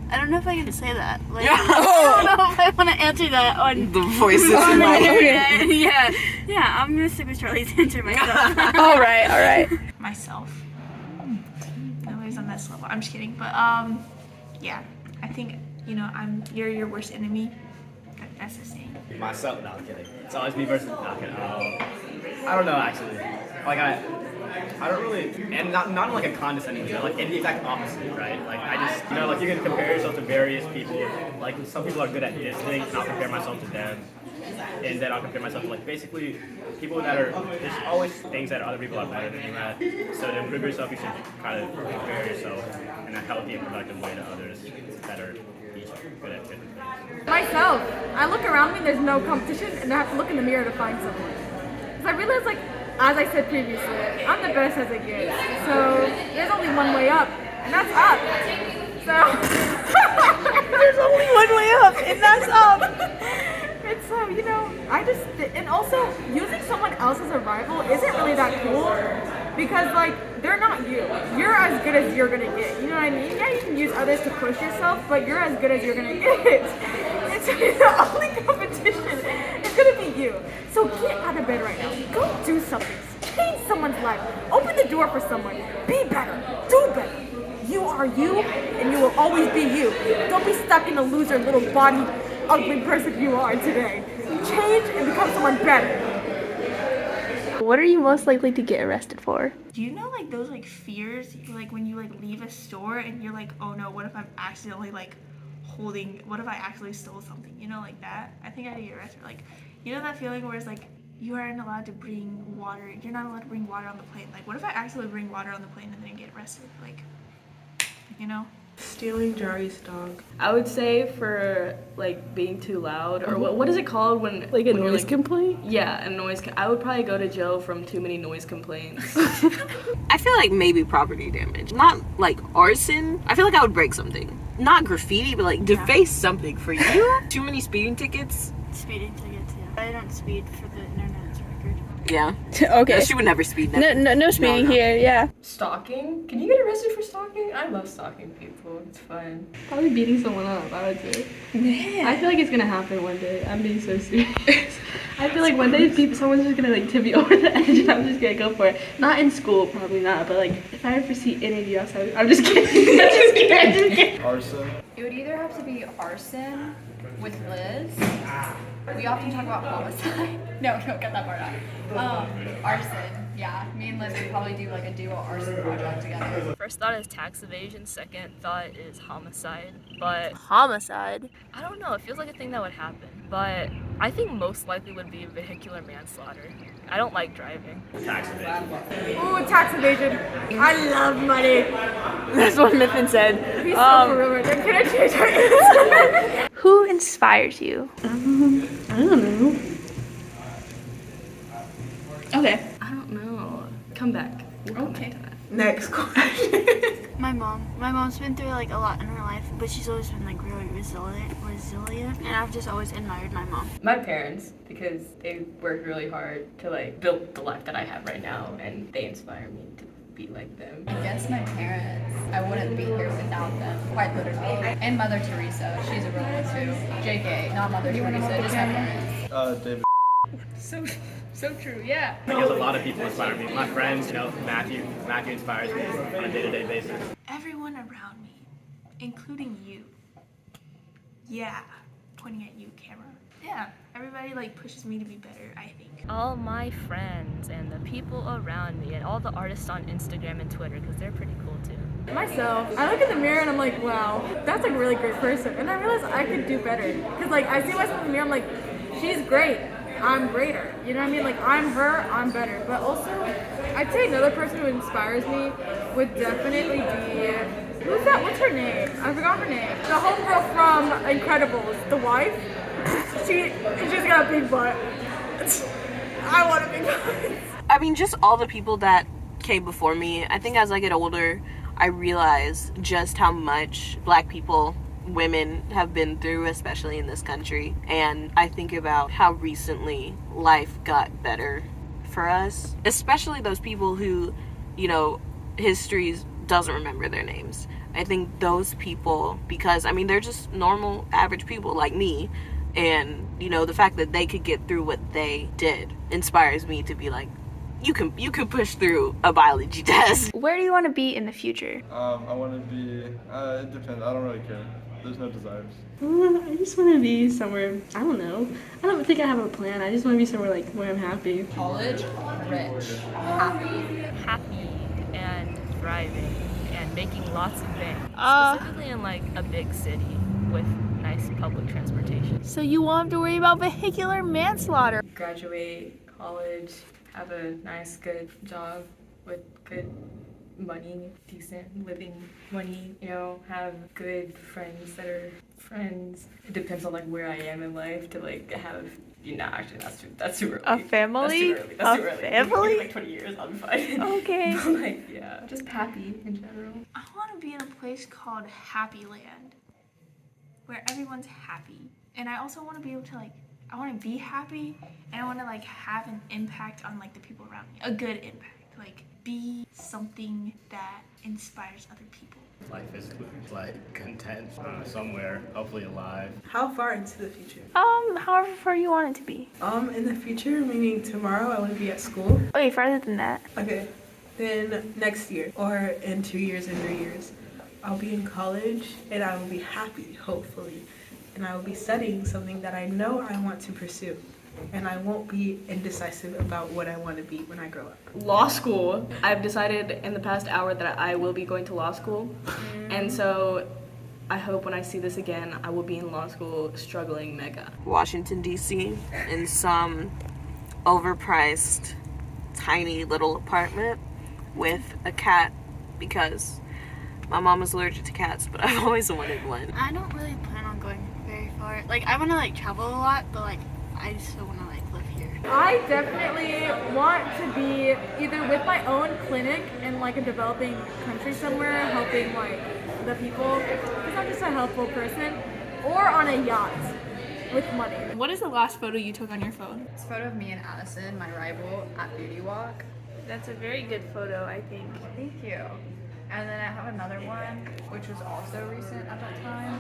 I don't know if I can say that. Like, I don't know if I want to answer that on the voices. Yeah. I'm gonna stick with Charlie's answer myself. All right. Myself. Nobody's on that level. I'm just kidding, but yeah. I think you're your worst enemy. That's the saying. Myself, no, I'm kidding. It's always me versus. No, I'm kidding. I don't know actually. Like I don't really, and not in like a condescending way, like in the exact opposite, right? Like I just, like you can compare yourself to various people. Like some people are good at this thing, and I'll compare myself to them, and then I'll compare myself to like basically people that are. There's always things that other people are better than you at. So to improve yourself, you should kind of compare yourself in a healthy and productive way to others that are each good at different things. Myself, I look around me, there's no competition, and I have to look in the mirror to find someone. Because I realize, like, as I said previously, I'm the best as it gets. So there's only one way up, and that's up. So there's only one way up, and that's up. And so, and also using someone else as a rival isn't really that cool. Because, like, they're not you. You're as good as you're gonna get. You know what I mean? Yeah, you can use others to push yourself, but you're as good as you're gonna get. And so the only competition is gonna be you. So get out of bed right now. Go do something. Change someone's life. Open the door for someone. Be better. Do better. You are you, and you will always be you. Don't be stuck in the loser, little body, ugly person you are today. Change and become someone better. What are you most likely to get arrested for? Do you know like those like fears, like when you like leave a store and you're like, oh no, what if I'm accidentally like what if I actually stole something? Like that? I think I'd get arrested. Like, that feeling where it's like you aren't allowed to bring water. You're not allowed to bring water on the plane. Like, what if I actually bring water on the plane and then get arrested? Like, Stealing Jari's dog. I would say for like being too loud, or what is it called when Like a when you're, noise complaint? Yeah, a noise. I would probably go to jail from too many noise complaints. I feel like maybe property damage. Not like arson. I feel like I would break something. Not graffiti, but like deface something for you. Too many speeding tickets. Speeding tickets, yeah. I don't speed for the internet's record. Yeah. Okay. No, she would never speed. Never. No speeding No. here, yeah. Stalking? Can you get arrested for stalking? I love stalking people. It's fun. Probably beating someone up, I would say. Man. I feel like it's gonna happen one day. I'm being so serious. I feel like one day someone's just gonna like tip me over the edge and I'm just gonna go for it. Not in school, probably not, but like if I ever see any of you outside, I'm just kidding. I'm just kidding. Arson. It would either have to be arson with Liz. We often talk about homicide. No, cut that part out. Arson. Yeah, me and Liz would probably do like a duo arson project together. First thought is tax evasion, second thought is homicide. But Homicide? I don't know, it feels like a thing that would happen. But I think most likely would be vehicular manslaughter. I don't like driving. Tax evasion. Ooh, tax evasion. I love money. That's what Midhun said. Be so for real right there. Can I change her answer? Who inspires you? I don't know. Okay. I don't know. Come back. We'll come back to that. Next question. My mom. My mom's been through like a lot in her life, but she's always been like really resilient, and I've just always admired my mom. My parents, because they worked really hard to like build the life that I have right now, and they inspire me to be like them. I guess my parents, I wouldn't be here without them, quite literally. And Mother Teresa, she's a real one too. JK, not Mother Teresa, just my parents. David. So true, yeah. I guess a lot of people inspire me. My friends, Matthew inspires me on a day-to-day basis. Everyone around me, including you. Yeah, pointing at you, camera. Yeah, everybody like pushes me to be better, I think. All my friends and the people around me and all the artists on Instagram and Twitter, because they're pretty cool too. Myself. I look in the mirror and I'm like, wow, that's like a really great person. And I realize I could do better. Because like I see myself in the mirror, I'm like, she's great. I'm greater. You know what I mean? Like I'm her, I'm better. But also, I'd say another person who inspires me would definitely be, who's that? What's her name? I forgot her name. The homegirl from Incredibles, the wife. She's got a big butt. I want a big butt. I mean, just all the people that came before me. I think as I get older, I realize just how much Black people, women have been through, especially in this country. And I think about how recently life got better for us, especially those people who, history doesn't remember their names. I think those people, because I mean, they're just normal, average people like me. And, the fact that they could get through what they did inspires me to be like, you can push through a biology test. Where do you want to be in the future? I want to be, it depends. I don't really care. There's no desires. I just want to be somewhere, I don't know. I don't think I have a plan. I just want to be somewhere like where I'm happy. College, rich, happy. Happy and thriving and making lots of bank. Specifically in like a big city with nice public transportation. So you won't have to worry about vehicular manslaughter. Graduate college, have a nice, good job with good money, decent living money, have good friends that are friends. It depends on like where I am in life to like have, actually that's too early. A family? That's too early. A family? In like 20 years, I'll be fine. Okay. But like, yeah, just happy in general. I want to be in a place called Happy Land, where everyone's happy. And I also want to be able to I want to be happy, and I want to have an impact on the people around me. A good impact. Be something that inspires other people. Life is content somewhere, hopefully alive. How far into the future? However far you want it to be. In the future, meaning tomorrow, I want to be at school. Okay, farther than that. Okay, then next year, or in 2 years and 3 years, I'll be in college, and I will be happy, hopefully. And I will be studying something that I know I want to pursue. And I won't be indecisive about what I want to be when I grow up. Law school. I've decided in the past hour that I will be going to law school. And so I hope when I see this again, I will be in law school struggling mega. Washington, D.C. in some overpriced, tiny little apartment with a cat because My mom is allergic to cats, but I've always wanted one. I don't really plan on going very far. Like, I want to like travel a lot, but like I still want to like live here. I definitely want to be either with my own clinic in like a developing country somewhere, helping like the people, because I'm just a helpful person, or on a yacht with money. What is the last photo you took on your phone? It's a photo of me and Addison, my rival, at Beauty Walk. That's a very good photo, I think. Thank you. And then I have another one, which was also recent at that time.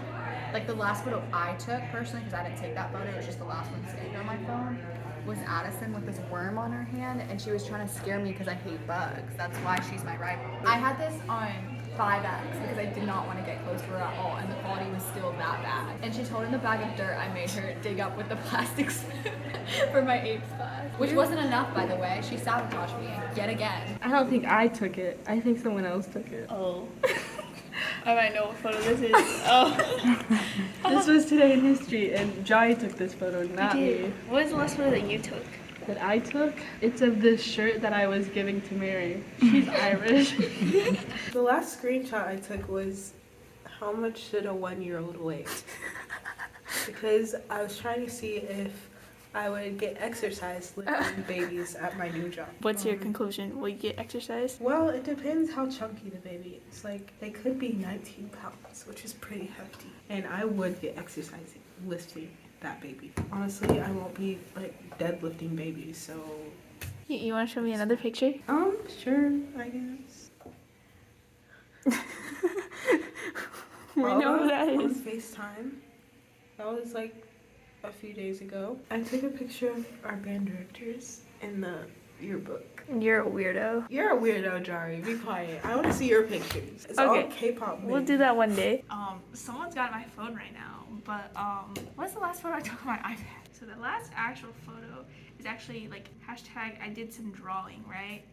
Like the last photo I took personally, because I didn't take that photo, it was just the last one saved on my phone, was Addison with this worm on her hand, and she was trying to scare me because I hate bugs. That's why she's my rival. I had this on 5x because I did not want to get close to her at all, and the quality was still that bad. And she's holding a bag of dirt I made her dig up with the plastics for my 8th class. Which wasn't enough, by the way. She sabotaged me yet again. I don't think I took it. I think someone else took it. Oh. I might know what photo this is. Oh. This was today in history, and Jari took this photo, not me. What was the last photo that you took? That I took? It's of this shirt that I was giving to Mary. She's Irish. The last screenshot I took was how much should a 1-year-old weigh? Because I was trying to see if I would get exercise lifting babies at my new job. What's your conclusion? Will you get exercise? Well, it depends how chunky the baby is. Like, they could be 19 pounds, which is pretty hefty. And I would get exercising, lifting that baby. Honestly, I won't be, like, deadlifting babies, so... You want to show me another picture? Sure, I guess. We know who that On is. FaceTime. That was, like, a few days ago. I took a picture of our band directors in the yearbook. You're a weirdo. You're a weirdo, Jari. Be quiet. I want to see your pictures. It's all K-pop. We'll do that one day. Someone's got my phone right now, but what's the last photo I took on my iPad? So the last actual photo is actually like hashtag I did some drawing, right?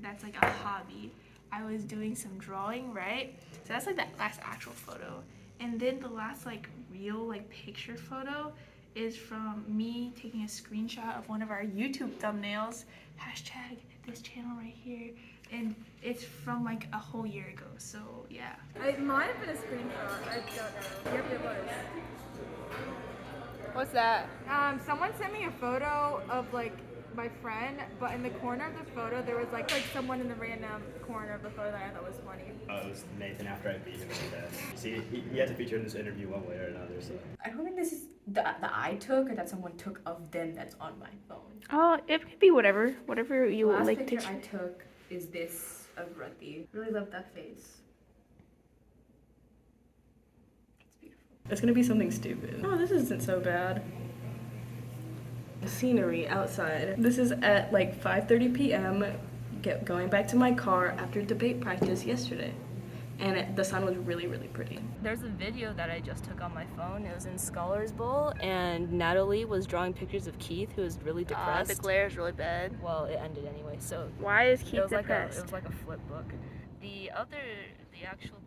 That's like a hobby. I was doing some drawing, right? So that's like the last actual photo. And then the last like real like picture photo is from me taking a screenshot of one of our YouTube thumbnails, hashtag this channel right here, and it's from like a whole year ago, so yeah. It might have been a screenshot, I don't know. Yep, it was. What's that? Someone sent me a photo of like my friend, but in the corner of the photo there was like someone in the random corner of the photo that I thought was funny. It was Nathan after I beat him in the test. See, he had to feature in this interview one way or another, so. I don't think this is that I took or that someone took of them that's on my phone. Oh, it could be whatever you The last like to picture I took is this of Rati. Really love that face. It's beautiful. It's gonna be something stupid. Oh, this isn't so bad. Scenery outside. This is at like 5:30 p.m. Going back to my car after debate practice yesterday. And the sun was really, really pretty. There's a video that I just took on my phone. It was in Scholars Bowl, and Natalie was drawing pictures of Keith, who was really depressed. The glare is really bad. Well, it ended anyway, so... Why is Keith depressed? It was like a flip book. The actual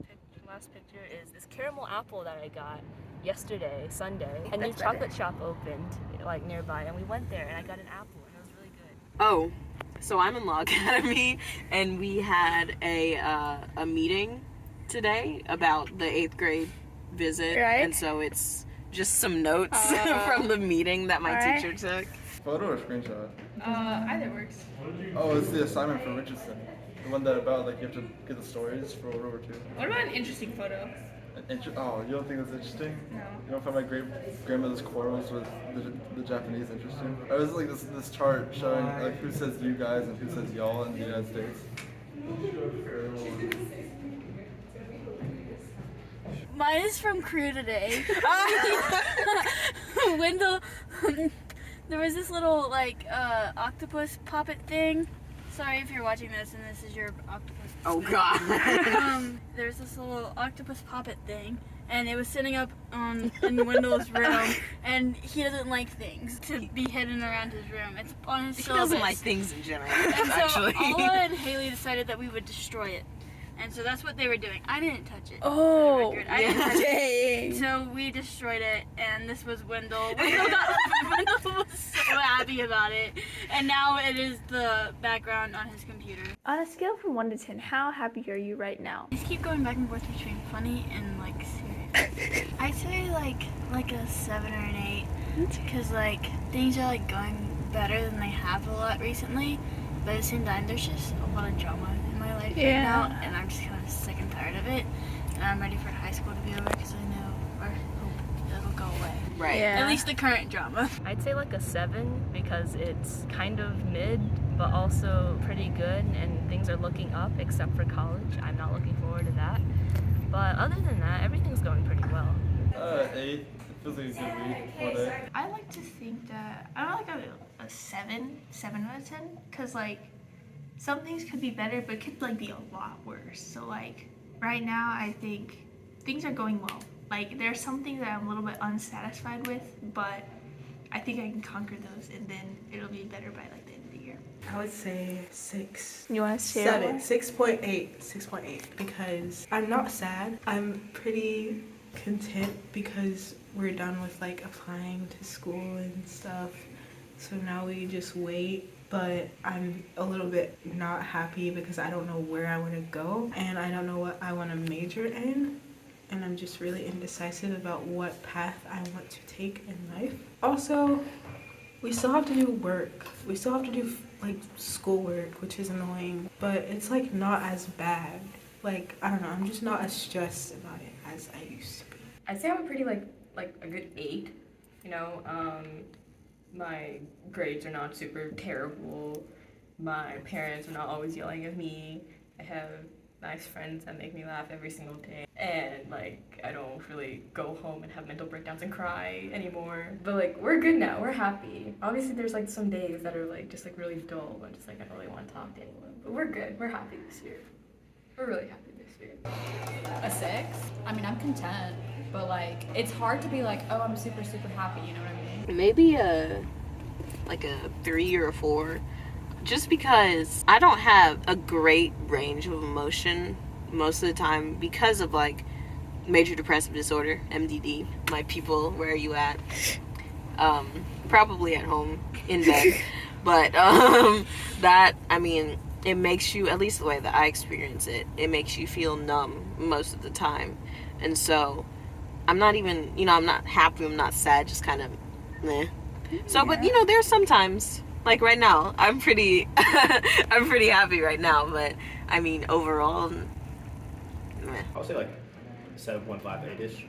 last picture is this caramel apple that I got yesterday, Sunday. A new chocolate shop opened, like, nearby, and we went there, and I got an apple, and it was really good. Oh, so I'm in Law Academy, and we had a meeting today about the 8th grade visit, right? And so it's just some notes from the meeting that my teacher took. Photo or screenshot? Either works. Oh, it's the assignment for Richardson. The one that about like you have to get the stories for World War II. What about an interesting photo? Oh, you don't think that's interesting? No. You don't find my grandmother's quarrels with the Japanese interesting? I was like this chart showing like who says you guys and who says y'all in the United States. Mine is from crew today. Wendell, there was this little like octopus puppet thing. Sorry if you're watching this and this is your octopus. Oh god. There's this little octopus puppet thing, and it was sitting up in Wendell's room, and he doesn't like things to be hidden around his room. It's on his syllabus. He doesn't like things in general, And so actually. Alla and Haley decided that we would destroy it. And so that's what they were doing. I didn't touch it. Oh, I didn't touch dang. it. So we destroyed it, and this was Wendell. Wendell was so happy about it, and now it is the background on his computer. On a scale from 1 to 10, how happy are you right now? I just keep going back and forth between funny and like serious. I'd say like a 7 or an 8, because like things are like going better than they have a lot recently, but at the same time there's just a lot of drama in my life right now, and I'm just kind of sick and tired of it, and I'm ready for high school to be over because I know or hope it'll go away. Right. Yeah. At least the current drama. I'd say like a 7 because it's kind of mid, but also pretty good, and things are looking up except for college. I'm not looking forward to that. But other than that, everything's going pretty well. 8. It feels like a good week. What day? I like to think that I don't like a 7 out of 10, because like some things could be better, but it could like be a lot worse. So like right now, I think things are going well. Like there's some things that I'm a little bit unsatisfied with, but I think I can conquer those, and then it'll be better by like the end of the year. I would say 6. You want to share? 7. 6.8. 6.8. Because I'm not sad. I'm pretty content because we're done with like applying to school and stuff. So now we just wait. But I'm a little bit not happy because I don't know where I want to go, and I don't know what I want to major in. And I'm just really indecisive about what path I want to take in life. Also, we still have to do work. We still have to do like schoolwork, which is annoying, but it's like not as bad. Like, I don't know, I'm just not as stressed about it as I used to be. I'd say I'm a pretty like a good 8. You know, my grades are not super terrible. My parents are not always yelling at me. I have nice friends that make me laugh every single day. And like, I don't really go home and have mental breakdowns and cry anymore. But like, we're good now, we're happy. Obviously there's like some days that are like just like really dull and just like I don't really want to talk to anyone. But we're good, we're happy this year. We're really happy this year. A 6? I mean, I'm content, but like, it's hard to be like, oh, I'm super, super happy, you know what I mean? Maybe like a 3 or a 4. Just because I don't have a great range of emotion most of the time because of like major depressive disorder, MDD. My people, where are you at? Probably at home in bed. But that, I mean, it makes you, at least the way that I experience it, it makes you feel numb most of the time. And so I'm not even, I'm not happy, I'm not sad, just kind of meh. So, but there's sometimes, like right now, I'm pretty happy right now, but I mean, overall, meh. I would say like 7.5, 8-ish.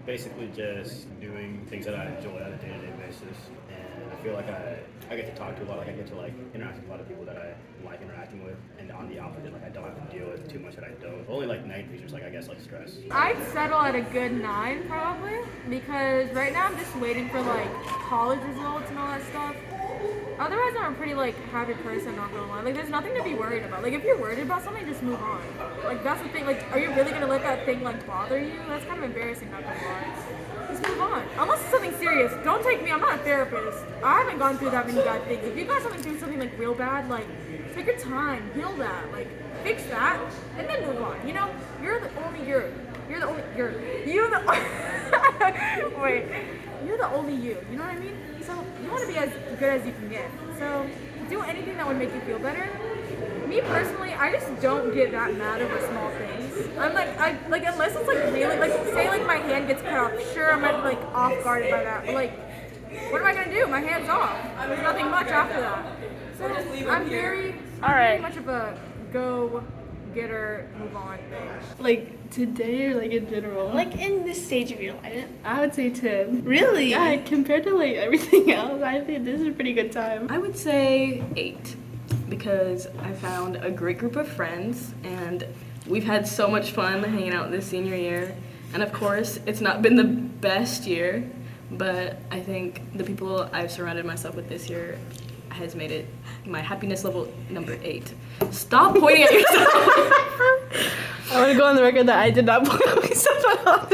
Basically just doing things that I enjoy on a day-to-day basis, and I feel like I get to talk to a lot, like I get to like interact with a lot of people that I like interacting with, and on the opposite, like I don't have to deal with too much that I don't. Only like negative features, like I guess like stress. I'd settle at a good 9 probably, because right now I'm just waiting for like college results and all that stuff. Otherwise, I'm a pretty like happy person, not gonna lie. Like, there's nothing to be worried about. Like, if you're worried about something, just move on. Like, that's the thing. Like, are you really gonna let that thing like bother you? That's kind of embarrassing, not gonna lie. Just move on. Unless it's something serious. Don't take me. I'm not a therapist. I haven't gone through that many bad things. If you got something like real bad, like take your time, heal that, like fix that, and then move on. You're the only you. Wait. You're the only you. You know what I mean? So you want to be as good as you can get. So do anything that would make you feel better. Me personally, I just don't get that mad over small things. I'm like, unless it's like really, like say like my hand gets cut off. Sure, I might be like off guarded by that. But like, what am I gonna do? My hand's off. There's nothing much after that. So I'm very much of a go getter, move on thing. Like today or like in general? Like in this stage of your life. I would say 10. Really? Yeah, compared to like everything else, I think this is a pretty good time. I would say 8 because I found a great group of friends and we've had so much fun hanging out this senior year. And of course, it's not been the best year, but I think the people I've surrounded myself with this year has made it my happiness level number 8. Stop pointing at yourself. I want to go on the record that I did not point at myself at all.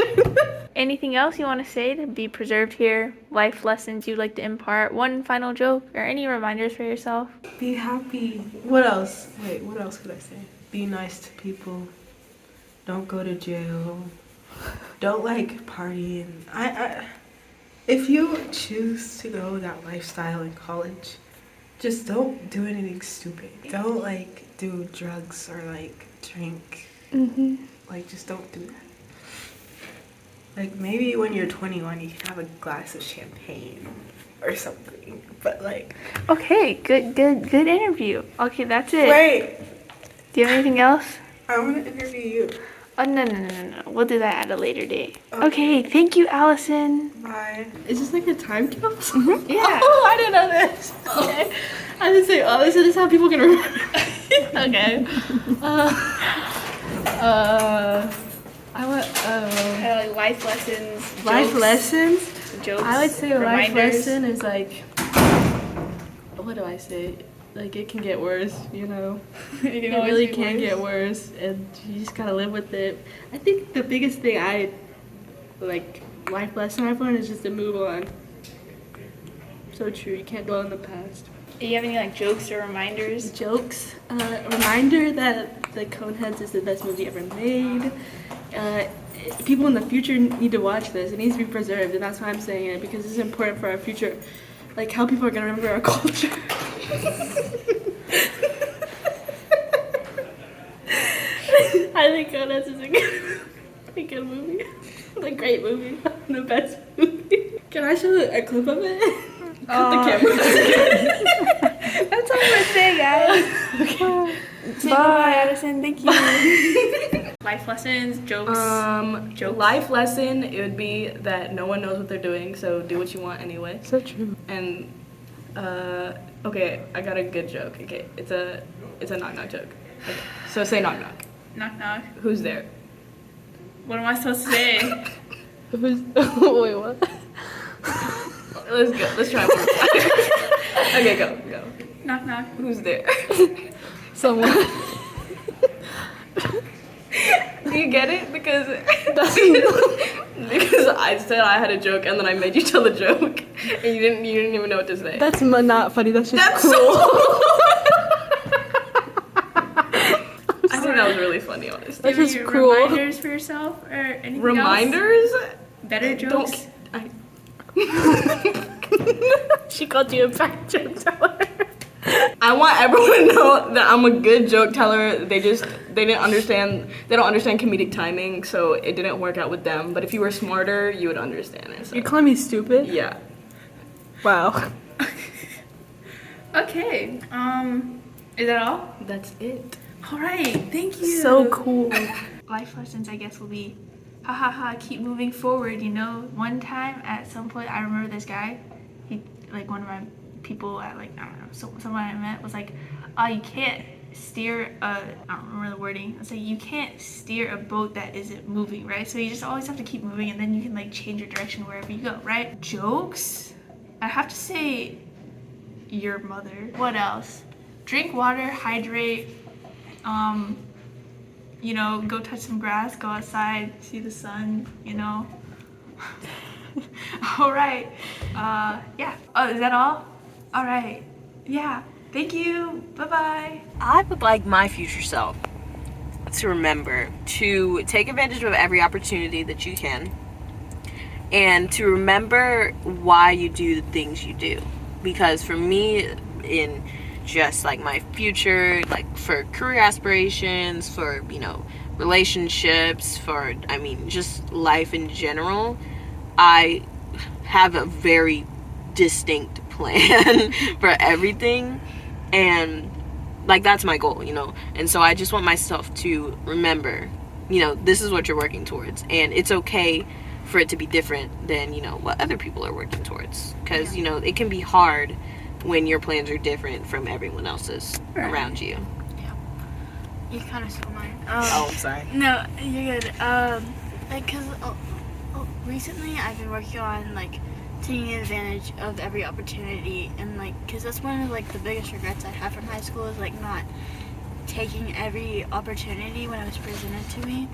Anything else you want to say to be preserved here? Life lessons you'd like to impart? One final joke or any reminders for yourself? Be happy. What else? Wait, what else could I say? be nice to people. Don't go to jail. Don't like party. And if you choose to go that lifestyle in college, just don't do anything stupid. Don't like do drugs or like drink. Like just don't do that. Like maybe when you're 21 you can have a glass of champagne or something. But like Okay, good interview. Okay, that's it. wait, Do you have anything else? I want to interview you. Oh, no. We'll do that at a later date. Okay, thank you, Alyson. Bye. Is this like a time capsule? Yeah. Oh, I didn't know this. Okay. I was saying, oh, this is how people can remember. Okay. I want, Like life lessons. life jokes, lessons? Jokes. I would say a life reminders. lesson is like, what do I say? Like it can get worse, you know. It always really be can worse. get worse, and you just gotta live with it. I think the biggest thing life lesson I've learned is just to move on. So true, you can't dwell in the past. Do you have any like jokes or reminders? Jokes. Reminder that The Coneheads is the best movie ever made. People in the future need to watch this. It needs to be preserved, and that's why I'm saying it, because it's important for our future. Like how people are gonna remember our culture. I think Coneheads is a good movie. A great movie. The best movie. Can I show a clip of it? Cut the camera. That's all I'm gonna say, guys. Say bye, Addison. Thank you. Life lessons, jokes. Jokes. Life lesson, it would be that no one knows what they're doing, so do what you want anyway. So true. And okay, I got a good joke. Okay, it's a knock knock joke. Okay. So say knock knock. Knock knock. Who's there? What am I supposed to say? Wait, what? Let's go. Let's try one more time. Okay, go. Knock knock. Who's there? Someone. Do you get it? Because I said I had a joke and then I made you tell the joke and you didn't even know what to say. That's not funny. That's just cool. I think that was really funny, honestly. That's just Any cruel. reminders for yourself or anything Reminders? else? Better jokes? She called you a bad joke teller. I want everyone to know that I'm a good joke teller. They don't understand comedic timing, so it didn't work out with them. But if you were smarter, you would understand it. So. You're calling me stupid? Yeah. Wow. Okay. Is that all? That's it. All right. Thank you. So cool. Life lessons, I guess, will be, keep moving forward. You know, one time at some point, I remember this guy. He, like, one of my people at, like, I don't know, someone I met was like, you can't steer I don't remember the wording. It's like, you can't steer a boat that isn't moving, right? So you just always have to keep moving, and then you can, like, change your direction wherever you go, right? Jokes? I have to say your mother. What else? Drink water, hydrate, you know, go touch some grass, go outside, see the sun, you know. All right. Yeah. Oh, is that all? All right. Yeah. Thank you. Bye-bye. I would like my future self to remember to take advantage of every opportunity that you can, and to remember why you do the things you do. Because for me, in just like my future, like for career aspirations, for, you know, relationships, for, I mean, just life in general, I have a very distinct plan for everything, and like that's my goal, you know. And so I just want myself to remember, you know, this is what you're working towards, and it's okay for it to be different than, you know, what other people are working towards, because you know, it can be hard when your plans are different from everyone else's around you. You kind of stole mine. Oh, I'm sorry. No, you're good. Because recently I've been working on, like, taking advantage of every opportunity, and, like, because that's one of, like, the biggest regrets I have from high school is, like, not taking every opportunity when it was presented to me.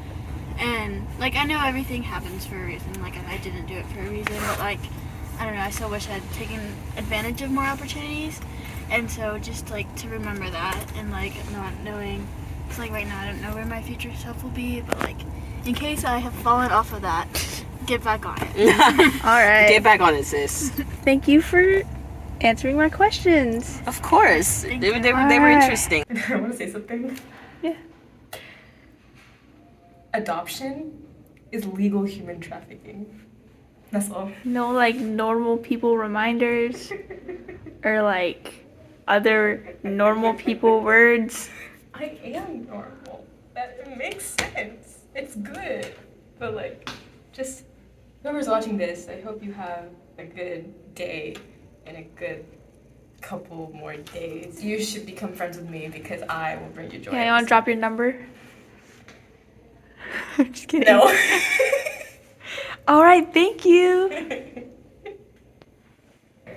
And, like, I know everything happens for a reason, like, I didn't do it for a reason, but, like, I don't know, I still wish I'd taken advantage of more opportunities. And so just, like, to remember that, and, like, not knowing So like right now I don't know where my future self will be, but like in case I have fallen off of that, get back on it. All right. Get back on it, sis. Thank you for answering my questions. Of course. They were interesting. I want to say something. Yeah. Adoption is legal human trafficking. That's all. No, like normal people reminders or like other normal people words. I am normal. That makes sense. It's good. But like, just whoever's watching this, I hope you have a good day and a good couple more days. You should become friends with me because I will bring you joy. Yeah, you want to drop your number? I'm just kidding. No. All right, thank you.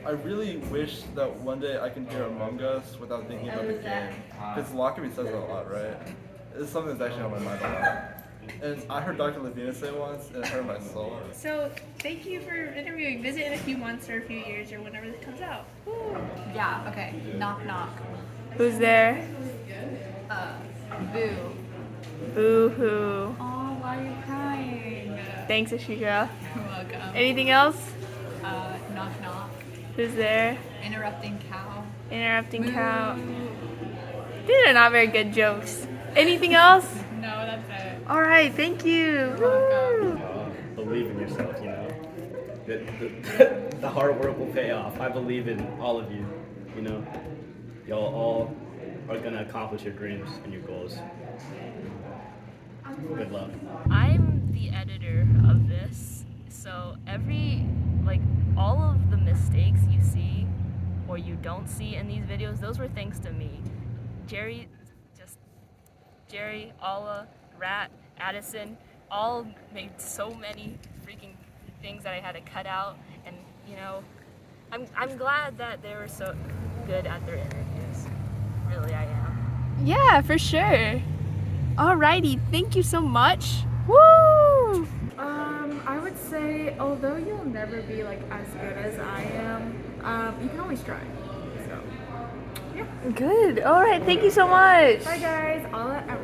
I really wish that one day I can hear Among Us without thinking about the game. Because Lockerbie says it a lot, right? It's something that's actually on my mind a lot. And I heard Dr. Levina say once, and it hurt my soul. So thank you for interviewing. Visit in a few months or a few years or whenever this comes out. Yeah, okay. Knock knock. Who's there? Boo. Boo hoo. Oh, why are you crying? Thanks, Eshika. You're welcome. Anything else? Knock knock. Who's there? Interrupting cow. Interrupting cow. These are not very good jokes. Anything else? No, that's it. All right, thank you. Woo. Believe in yourself, you know. The hard work will pay off. I believe in all of you, you know. Y'all all are gonna accomplish your dreams and your goals. Good luck. I'm the editor of this, so all of the mistakes you see or you don't see in these videos, those were thanks to me. Jari, Alla, Rat, Addison, all made so many freaking things that I had to cut out, and you know, I'm glad that they were so good at their interviews. Really, I am. Yeah, for sure. Alrighty, thank you so much. Woo! I would say, although you'll never be like as good as I am, you can always try. So, yeah. Good. All right, thank you so much. Bye guys. All out.